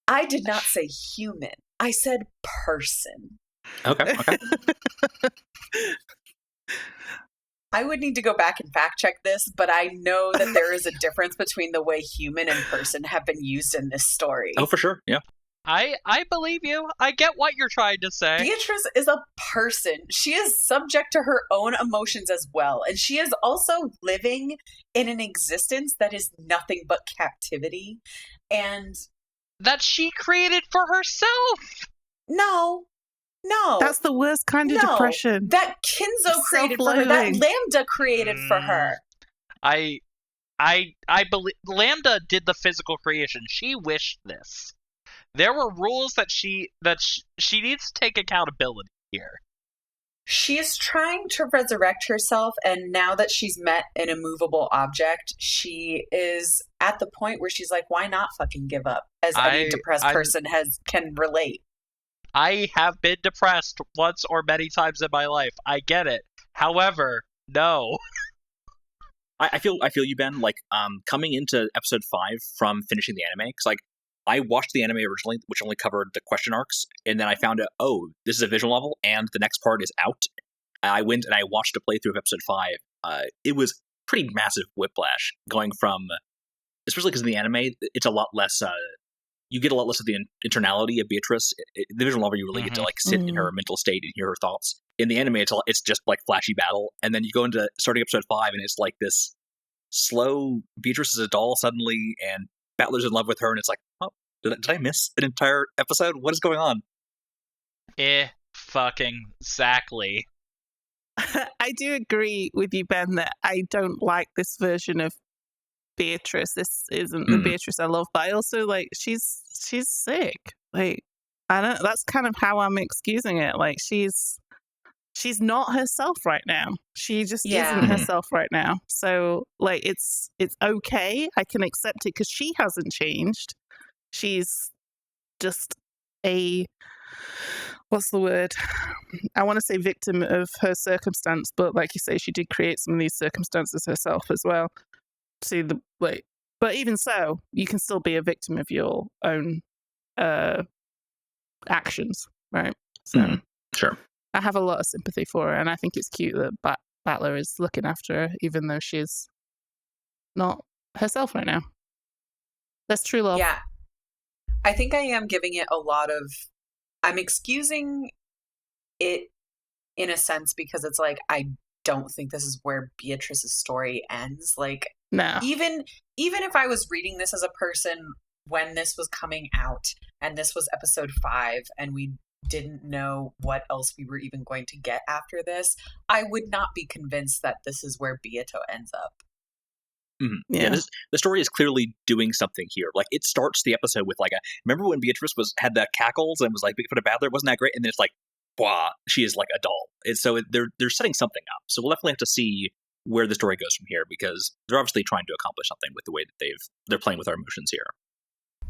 I did not say human. I said person. Okay. I would need to go back and fact check this, but I know that there is a difference between the way human and person have been used in this story. Oh, for sure. Yeah. I believe you. I get what you're trying to say. Beatrice is a person. She is subject to her own emotions as well. And she is also living in an existence that is nothing but captivity. And that she created for herself. No. That's the worst kind of depression. That Kinzo created for her. That Lambda created for her. I believe Lambda did the physical creation. She wished this. There were rules that she needs to take accountability here. She's trying to resurrect herself, and now that she's met an immovable object, she is at the point where she's like, why not fucking give up? As any depressed person can relate. I have been depressed once or many times in my life. I get it. However, no. I feel you, Ben. Like, coming into episode 5 from finishing the anime, because like I watched the anime originally, which only covered the question arcs, and then I found out, oh, this is a visual novel, and the next part is out. I went and I watched a playthrough of episode 5. It was pretty massive whiplash, going from, especially because in the anime, it's a lot less. You get a lot less of the internality of Beatrice. The visual novel, you really get to like sit in her mental state and hear her thoughts. In the anime, it's just like flashy battle, and then you go into starting episode 5, and it's like this slow. Beatrice is a doll suddenly, and Battler's in love with her, and it's like, oh, did I miss an entire episode? What is going on? Fucking exactly. I do agree with you, Ben, that I don't like this version of Beatrice. This isn't the Beatrice I love, but I also like she's sick. Like, I don't. That's kind of how I'm excusing it. Like, she's not herself right now. She just isn't herself right now. So like, it's okay. I can accept it because she hasn't changed. She's just a, what's the word? I want to say victim of her circumstance, but like you say, she did create some of these circumstances herself as well. But even so, you can still be a victim of your own actions, right? So sure. I have a lot of sympathy for her, and I think it's cute that Battler is looking after her, even though she's not herself right now. That's true love. Yeah. I think I am giving it a lot of... I'm excusing it in a sense because it's like, I don't think this is where Beatrice's story ends. Like, no. Even if I was reading this as a person when this was coming out, and this was episode 5, and we didn't know what else we were even going to get after this, I would not be convinced that this is where Beato ends up. Yeah, the story is clearly doing something here. Like, it starts the episode with like remember when Beatrice had the cackles and was like making fun of Battler? Wasn't that great? And then it's like, wow, she is like a doll. And so they're setting something up. So we'll definitely have to see where the story goes from here, because they're obviously trying to accomplish something with the way that they're playing with our emotions here.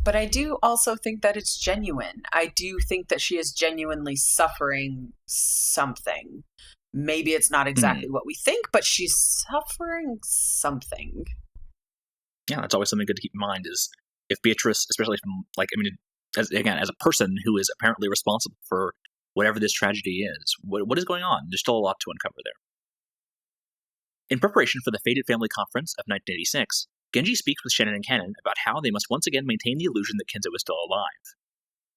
But I do also think that it's genuine. I do think that she is genuinely suffering something. Maybe it's not exactly what we think, but she's suffering something. Yeah, that's always something good to keep in mind, is if Beatrice, especially from, like, I mean, as a person who is apparently responsible for whatever this tragedy is, what is going on? There's still a lot to uncover there. In preparation for the Fated Family Conference of 1986, Genji speaks with Shannon and Cannon about how they must once again maintain the illusion that Kinzo is still alive.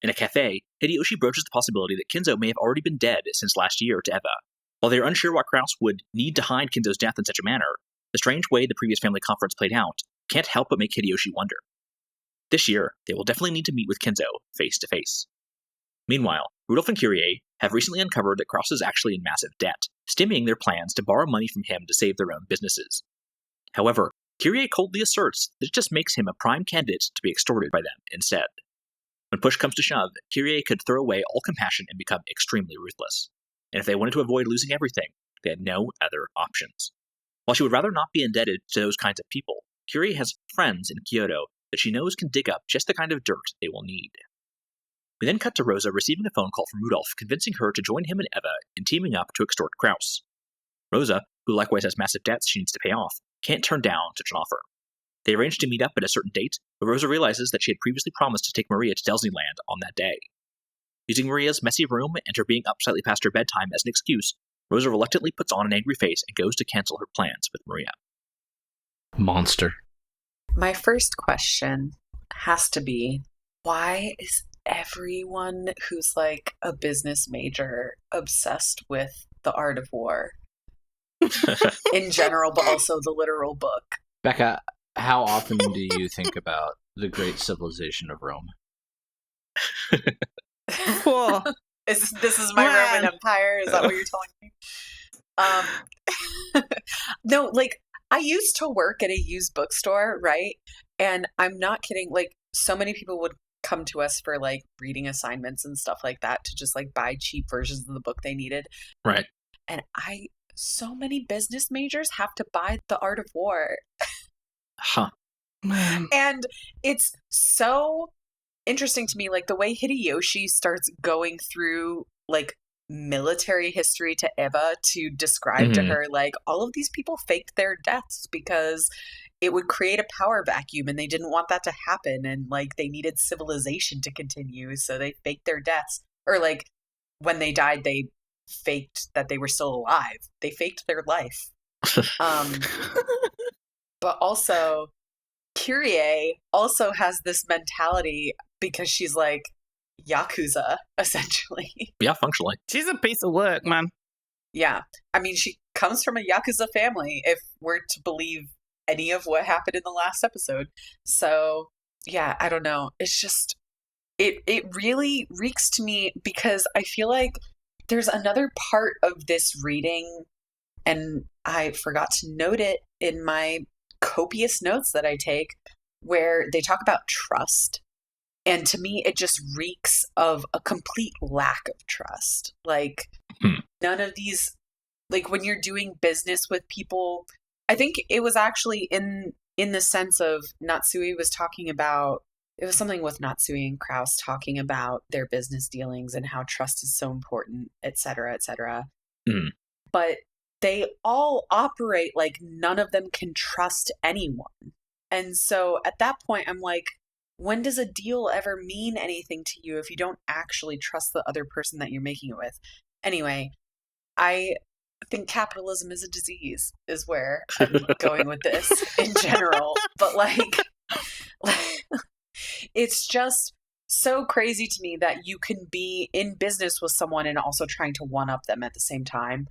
In a cafe, Hideyoshi broaches the possibility that Kinzo may have already been dead since last year to Eva, While they are unsure why Krauss would need to hide Kinzo's death in such a manner, the strange way the previous family conference played out can't help but make Hideyoshi wonder. This year, they will definitely need to meet with Kinzo face to face. Meanwhile, Rudolph and Kyrie have recently uncovered that Krauss is actually in massive debt, stemming their plans to borrow money from him to save their own businesses. However, Kyrie coldly asserts that it just makes him a prime candidate to be extorted by them instead. When push comes to shove, Kyrie could throw away all compassion and become extremely ruthless. And if they wanted to avoid losing everything, they had no other options. While she would rather not be indebted to those kinds of people, Kyrie has friends in Kyoto that she knows can dig up just the kind of dirt they will need. We then cut to Rosa receiving a phone call from Rudolph, convincing her to join him and Eva in teaming up to extort Krauss. Rosa, who likewise has massive debts she needs to pay off, can't turn down such an offer. They arrange to meet up at a certain date, but Rosa realizes that she had previously promised to take Maria to Disneyland on that day. Using Maria's messy room and her being up slightly past her bedtime as an excuse, Rosa reluctantly puts on an angry face and goes to cancel her plans with Maria. Monster. My first question has to be, why is everyone who's like a business major obsessed with the art of war in general, but also the literal book? Becca, how often do you think about the great civilization of Rome? Cool. This is my Roman Empire? Is that what you're telling me? No, like, I used to work at a used bookstore, right? And I'm not kidding. Like, so many people would come to us for like reading assignments and stuff like that to just like buy cheap versions of the book they needed. Right. And so many business majors have to buy The Art of War. Huh. And it's so interesting to me, like the way Hideyoshi starts going through like military history to Eva to describe to her like all of these people faked their deaths because it would create a power vacuum and they didn't want that to happen, and like they needed civilization to continue, so they faked their deaths, or like when they died they faked that they were still alive. They faked their life. But also Kyrie also has this mentality because she's like Yakuza, essentially. Yeah, functionally. She's a piece of work, man. Yeah. I mean, she comes from a Yakuza family, if we're to believe any of what happened in the last episode. So, yeah, I don't know. It's just, it really reeks to me because I feel like there's another part of this reading, and I forgot to note it in my copious notes that I take, where they talk about trust. And to me, it just reeks of a complete lack of trust. Like, none of these, like when you're doing business with people, I think it was actually in the sense of Natsuhi was talking about, it was something with Natsuhi and Krauss talking about their business dealings and how trust is so important, et cetera, et cetera. But they all operate like none of them can trust anyone. And so at that point, I'm like, when does a deal ever mean anything to you if you don't actually trust the other person that you're making it with? Anyway, I think capitalism is a disease, is where I'm going with this in general. But like it's just so crazy to me that you can be in business with someone and also trying to one-up them at the same time.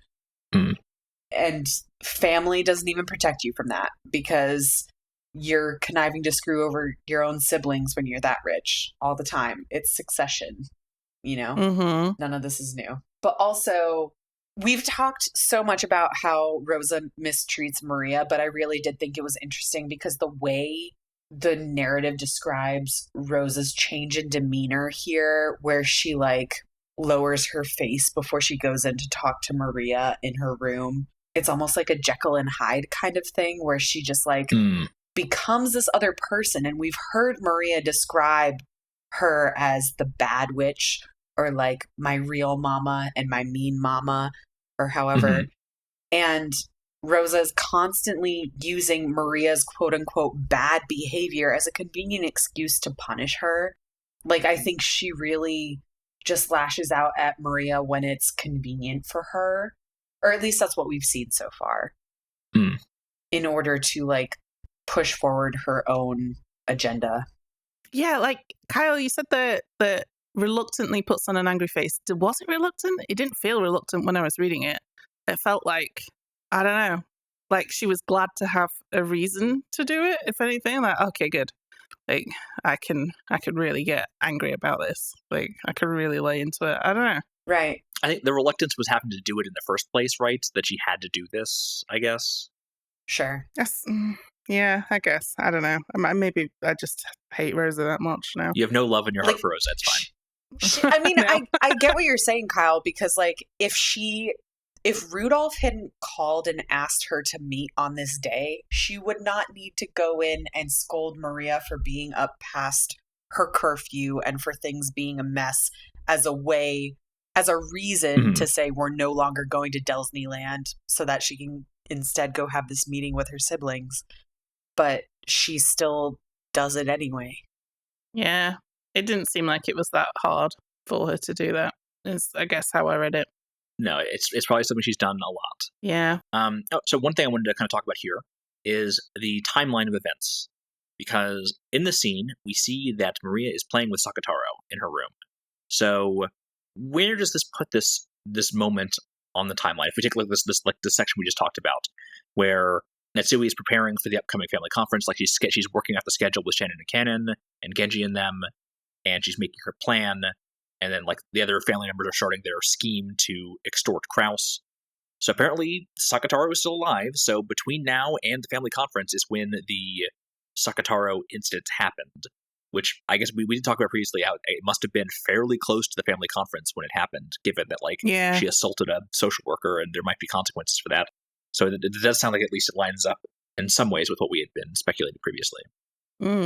And family doesn't even protect you from that because you're conniving to screw over your own siblings when you're that rich all the time. It's succession, you know? None of this is new. But also, we've talked so much about how Rosa mistreats Maria, but I really did think it was interesting because the way the narrative describes Rosa's change in demeanor here, where she like lowers her face before she goes in to talk to Maria in her room. It's almost like a Jekyll and Hyde kind of thing where she just like becomes this other person. And we've heard Maria describe her as the bad witch, or like my real mama and my mean mama, or however. And Rosa is constantly using Maria's quote unquote bad behavior as a convenient excuse to punish her. Like, I think she really just lashes out at Maria when it's convenient for her, or at least that's what we've seen so far, in order to like push forward her own agenda. Yeah, like Kyle, you said that reluctantly puts on an angry face. Was it reluctant? It didn't feel reluctant when I was reading it. it felt like, I don't know, like she was glad to have a reason to do it, if anything. Like, okay, good. Like, I can really get angry about this. Like, I can really lay into it. I don't know. Right. I think the reluctance was having to do it in the first place, right? That she had to do this, I guess. Sure. Yes. Yeah, I guess. I don't know. Maybe I just hate Rosa that much now. You have no love in your heart Like, for Rosa, it's fine. I mean, No. I get what you're saying, Kyle, because like if Rudolph hadn't called and asked her to meet on this day, she would not need to go in and scold Maria for being up past her curfew and for things being a mess as a reason to say we're no longer going to Disneyland so that she can instead go have this meeting with her siblings. But she still does it anyway. Yeah, it didn't seem like it was that hard for her to do that, is I guess how I read it. No, it's probably something she's done a lot. Yeah. So one thing I wanted to kind of talk about here is the timeline of events. Because in the scene, we see that Maria is playing with Sakataro in her room. So where does this put this moment on the timeline? If we take this section we just talked about, where Natsuhi is preparing for the upcoming family conference, like she's working out the schedule with Shannon and Cannon and Genji and them, and she's making her plan. And then, like, the other family members are starting their scheme to extort Krauss. So apparently, Sakataro is still alive. So between now and the family conference is when the Sakataro incident happened, which I guess we did talk about previously. How it must have been fairly close to the family conference when it happened, given that she assaulted a social worker and there might be consequences for that. So it does sound like at least it lines up in some ways with what we had been speculating previously.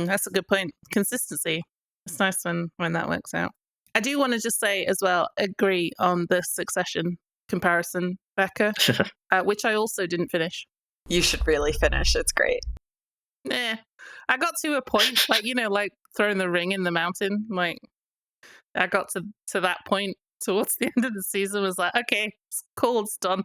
That's a good point. Consistency. It's nice when that works out. I do want to just say as well, agree on the Succession comparison, Becca, which I also didn't finish. You should really finish. It's great. Yeah. I got to a point, like throwing the ring in the mountain. Like, I got to that point towards the end of the season, was like, okay, it's cool, it's done.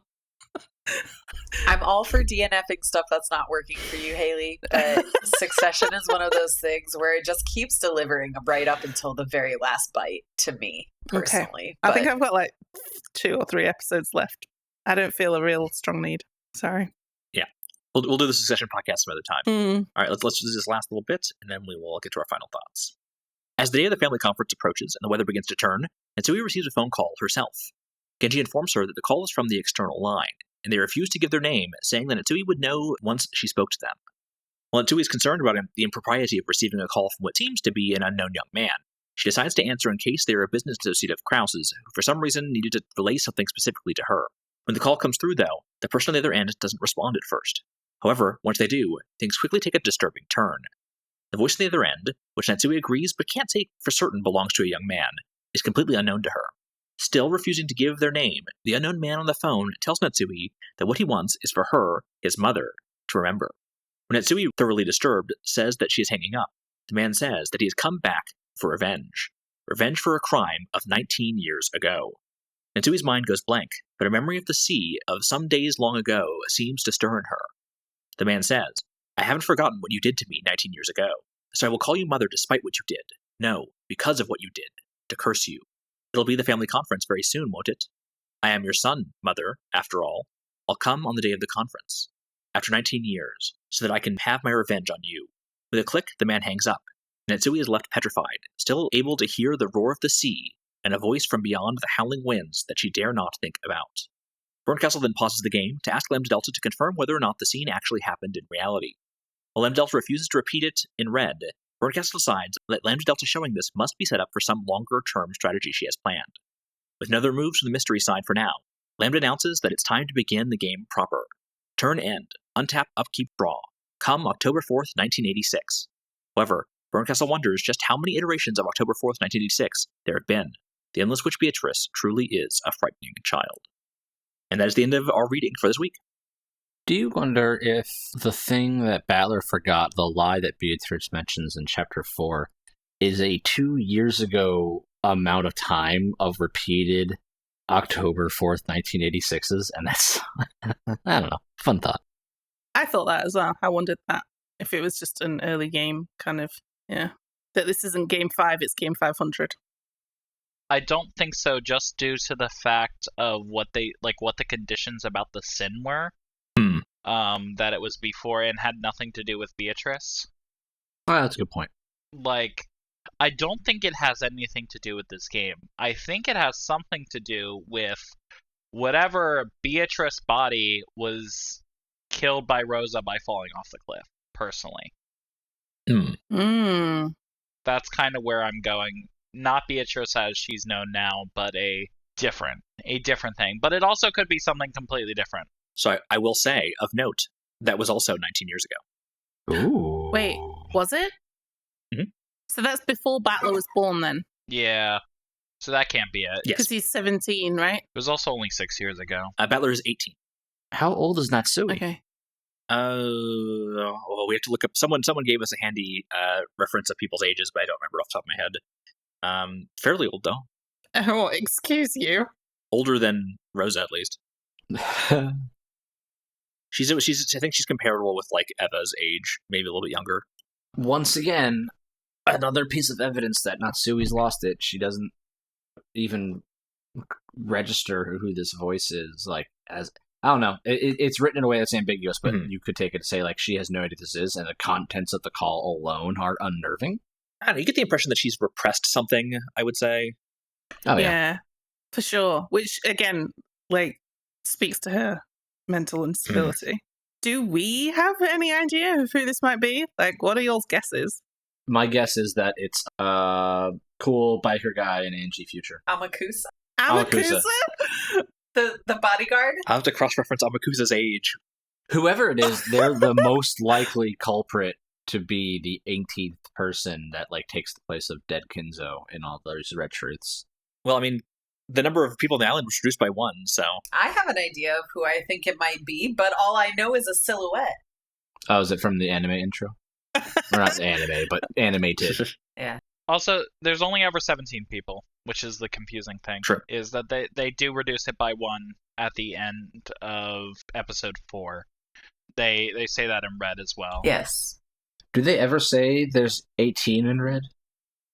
I'm all for DNFing stuff that's not working for you, Hayley, but Succession is one of those things where it just keeps delivering right up until the very last bite to me, personally. Okay. I think I've got 2 or 3 episodes left. I don't feel a real strong need. Sorry. Yeah. We'll do the Succession podcast some other time. All right, let's do this last little bit, and then we will get to our final thoughts. As the day of the family conference approaches and the weather begins to turn, Natsuhi receives a phone call herself. Genji informs her that the call is from the external line, and they refuse to give their name, saying that Natsuhi would know once she spoke to them. While Natsuhi is concerned about the impropriety of receiving a call from what seems to be an unknown young man, she decides to answer in case they are a business associate of Krauss's, who for some reason needed to relay something specifically to her. When the call comes through, though, the person on the other end doesn't respond at first. However, once they do, things quickly take a disturbing turn. The voice on the other end, which Natsuhi agrees but can't say for certain belongs to a young man, is completely unknown to her. Still refusing to give their name, the unknown man on the phone tells Natsuhi that what he wants is for her, his mother, to remember. When Natsuhi, thoroughly disturbed, says that she is hanging up, the man says that he has come back for revenge. Revenge for a crime of 19 years ago. Natsuhi's mind goes blank, but a memory of the sea of some days long ago seems to stir in her. The man says, I haven't forgotten what you did to me 19 years ago, so I will call you mother despite what you did. No, because of what you did, to curse you. It'll be the family conference very soon, won't it? I am your son, mother, after all. I'll come on the day of the conference, after 19 years, so that I can have my revenge on you. With a click, the man hangs up. Natsuhi is left petrified, still able to hear the roar of the sea and a voice from beyond the howling winds that she dare not think about. Bernkastel then pauses the game to ask Lambda Delta to confirm whether or not the scene actually happened in reality. While Lambda Delta refuses to repeat it in red, Bernkastel decides that Lambda Delta showing this must be set up for some longer-term strategy she has planned. With no other moves from the mystery side for now, Lambda announces that it's time to begin the game proper. Turn end, untap, upkeep, draw. Come October 4th, 1986. However, Bernkastel wonders just how many iterations of October 4th, 1986 there have been. The endless witch Beatrice truly is a frightening child. And that is the end of our reading for this week. Do you wonder if the thing that Battler forgot, the lie that Beatrice mentions in Chapter 4, is a 2 years ago amount of time of repeated October 4th, 1986s? And that's, I don't know, fun thought. I thought that as well. I wondered that. If it was just an early game, kind of, yeah. That this isn't game 5, it's game 500. I don't think so, just due to the fact of what the conditions about the sin were. That it was before and had nothing to do with Beatrice. Oh, that's a good point. Like, I don't think it has anything to do with this game. I think it has something to do with whatever Beatrice's body was killed by Rosa by falling off the cliff, personally. That's kind of where I'm going. Not Beatrice as she's known now, but a different thing. But it also could be something completely different. So I will say, of note, that was also 19 years ago. Ooh. Wait, was it? Mhm. So that's before Battler was born then? Yeah. So that can't be it. Yes. Because he's 17, right? It was also only 6 years ago. Battler is 18. How old is Natsuhi? Okay. Well, we have to look up. Someone gave us a handy reference of people's ages, but I don't remember off the top of my head. Fairly old, though. Oh, excuse you. Older than Rosa, at least. She's. I think she's comparable with like Eva's age, maybe a little bit younger. Once again, another piece of evidence that Natsuhi's lost it. She doesn't even register who this voice is. Like, as I don't know, it's written in a way that's ambiguous, but you could take it to say like she has no idea who this is, and the contents of the call alone are unnerving. I don't know. You get the impression that she's repressed something. I would say. Oh yeah, for sure. Which again, like, speaks to her mental instability. Do we have any idea of who this might be? Like, what are y'all's guesses? My guess is that it's cool biker guy in Angie Future. Amakusa? The bodyguard? I'll have to cross-reference Amakusa's age. Whoever it is, they're the most likely culprit to be the 18th person that like takes the place of dead Kinzo in all those red truths. Well, I mean, the number of people in the island was reduced by 1, so... I have an idea of who I think it might be, but all I know is a silhouette. Oh, is it from the anime intro? Or not anime, but animated. Yeah. Also, there's only ever 17 people, which is the confusing thing. True. Is that they do reduce it by 1 at the end of episode 4. They say that in red as well. Yes. Do they ever say there's 18 in red?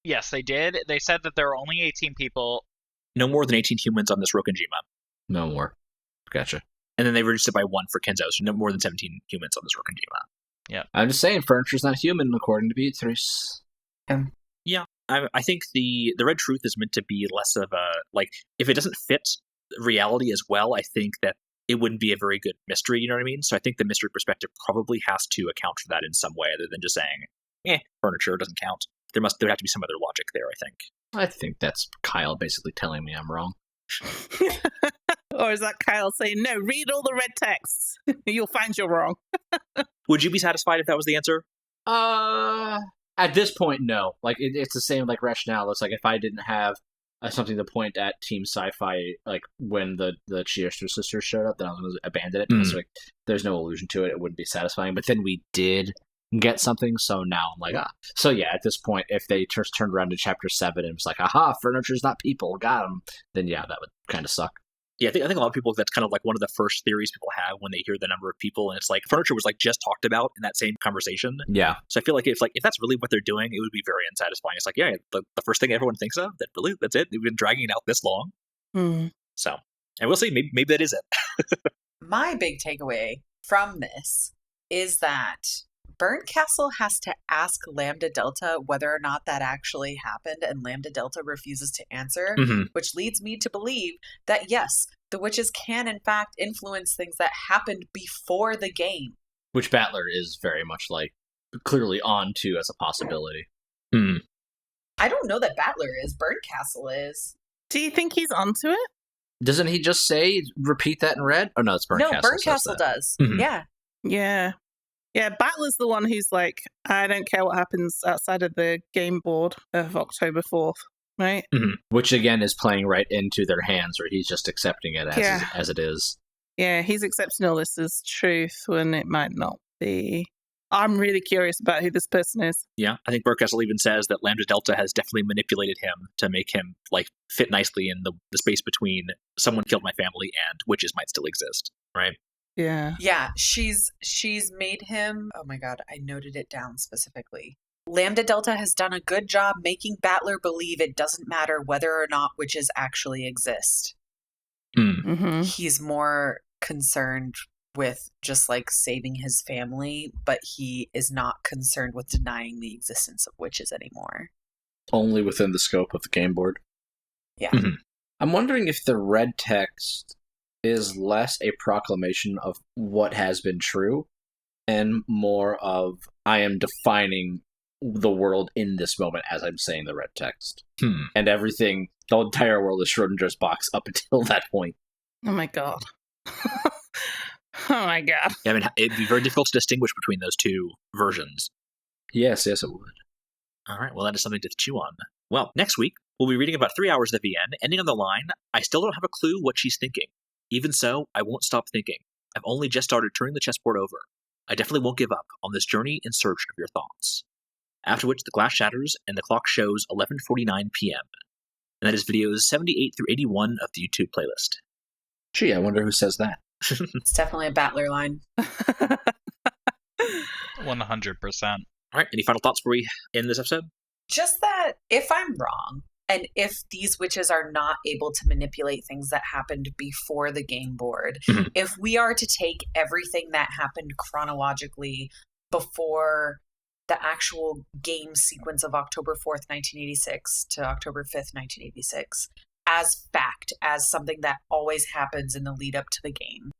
Yes, they did. They said that there are only 18 people. No more than 18 humans on this Rokkenjiima. No more. Gotcha. And then they reduced it by 1 for Kinzo, so no more than 17 humans on this Rokkenjiima. Yeah. I'm just saying, furniture's not human, according to Beatrice. Yeah, I think the red truth is meant to be less of a, like, if it doesn't fit reality as well, I think that it wouldn't be a very good mystery, you know what I mean? So I think the mystery perspective probably has to account for that in some way, other than just saying, furniture doesn't count. There would have to be some other logic there, I think. I think that's Kyle basically telling me I'm wrong. Or is that Kyle saying, no, read all the red texts. You'll find you're wrong. Would you be satisfied if that was the answer? At this point, no. Like, it's the same, like, rationale. It's like, if I didn't have something to point at Team Sci-Fi, like, when the Chiester sisters showed up, then I was going to abandon it. Because, like, there's no allusion to it. It wouldn't be satisfying. But then we did get something, so now I'm like, So, yeah, at this point, if they just turned around to Chapter 7 and it was like, aha, furniture's not people, got them, then, yeah, that would kind of suck. Yeah, I think a lot of people, that's kind of like one of the first theories people have when they hear the number of people, and it's like furniture was like just talked about in that same conversation. Yeah. So I feel like if that's really what they're doing, it would be very unsatisfying. It's like, yeah, the first thing everyone thinks of, that's it. We've been dragging it out this long. So, and we'll see. Maybe that is it. My big takeaway from this is that Bernkastel has to ask Lambda Delta whether or not that actually happened, and Lambda Delta refuses to answer, which leads me to believe that, yes, the witches can, in fact, influence things that happened before the game. Which Battler is very much, like, clearly on to as a possibility. I don't know that Battler is. Bernkastel is. Do you think he's onto it? Doesn't he just say, repeat that in red? Oh, no, it's Bernkastel. No, Bernkastel does. Yeah. Yeah. Yeah, Battler's the one who's like, I don't care what happens outside of the game board of October 4th, right? Which, again, is playing right into their hands, where he's just accepting it as it is. Yeah, he's accepting all this as truth when it might not be. I'm really curious about who this person is. Yeah, I think Bernkastel even says that Lambda Delta has definitely manipulated him to make him, like, fit nicely in the space between someone killed my family and witches might still exist, right? Yeah. Yeah, she's made him, oh my god, I noted it down specifically. Lambda Delta has done a good job making Battler believe it doesn't matter whether or not witches actually exist. Mm-hmm. He's more concerned with just like saving his family, but he is not concerned with denying the existence of witches anymore. Only within the scope of the game board. Yeah. Mhm. I'm wondering if the red text is less a proclamation of what has been true and more of I am defining the world in this moment as I'm saying the red text. And everything, the entire world is Schrodinger's box up until that point. Oh my god. Oh my god. Yeah, I mean, it'd be very difficult to distinguish between those two versions. Yes, it would. All right, well, that is something to chew on. Well, next week, we'll be reading about 3 hours of the VN, ending on the line, I still don't have a clue what she's thinking. Even so, I won't stop thinking. I've only just started turning the chessboard over. I definitely won't give up on this journey in search of your thoughts. After which the glass shatters and the clock shows 11:49 p.m. And that is videos 78 through 81 of the YouTube playlist. Gee, I wonder who says that. It's definitely a Battler line. 100%. All right, any final thoughts before we end this episode? Just that if I'm wrong, and if these witches are not able to manipulate things that happened before the game board, Mhm. if we are to take everything that happened chronologically before the actual game sequence of October 4th, 1986 to October 5th, 1986, as fact, as something that always happens in the lead up to the game,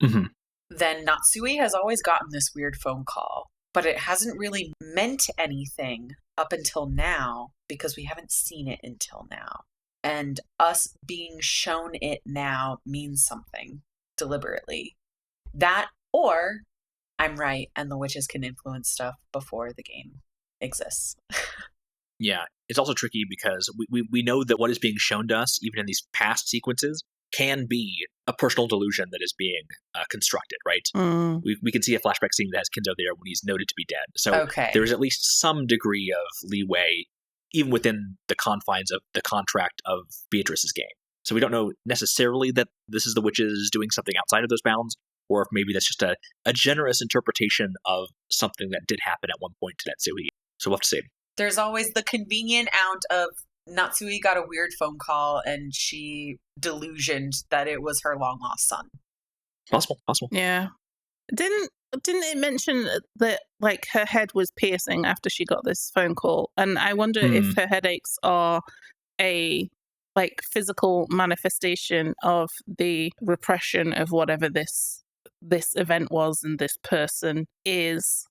Mhm. then Natsuhi has always gotten this weird phone call, but it hasn't really meant anything up until now because we haven't seen it until now. And us being shown it now means something deliberately. That, or I'm right and the witches can influence stuff before the game exists. Yeah, it's also tricky because we know that what is being shown to us, even in these past sequences, can be a personal delusion that is being constructed, right? Mm. We can see a flashback scene that has Kinzo there when he's noted to be dead. So Okay. there is at least some degree of leeway, even within the confines of the contract of Beatrice's game. So we don't know necessarily that this is the witches doing something outside of those bounds, or if maybe that's just a generous interpretation of something that did happen at one point to Natsuhi. So we'll have to see. There's always the convenient out of Natsuhi got a weird phone call and she delusioned that it was her long lost son. Possible. Yeah. Didn't it mention that like her head was piercing after she got this phone call? And I wonder if her headaches are a like physical manifestation of the repression of whatever this event was and this person is.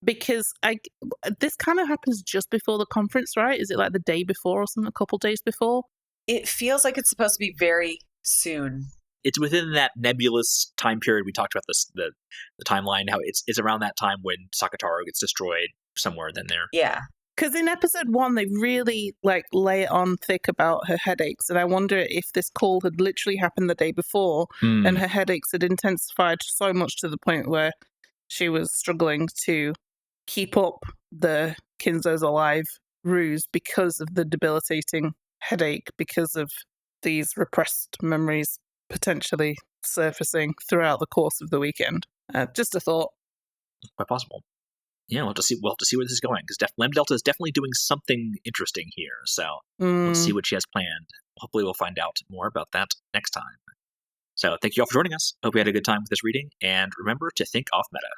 Because this kind of happens just before the conference, right? Is it like the day before or something, a couple days before? It feels like it's supposed to be very soon. It's within that nebulous time period we talked about the timeline, how it's around that time when Sakataro gets destroyed somewhere then there. Yeah. Because in episode 1, they really like lay it on thick about her headaches. And I wonder if this call had literally happened the day before and her headaches had intensified so much to the point where she was struggling to keep up the Kinzo's alive ruse because of the debilitating headache, because of these repressed memories potentially surfacing throughout the course of the weekend. Just a thought. Quite possible. Yeah, we'll have to see where this is going, because Lambda Delta is definitely doing something interesting here. So let's see what she has planned. Hopefully we'll find out more about that next time. So thank you all for joining us. Hope you had a good time with this reading, and remember to think off meta.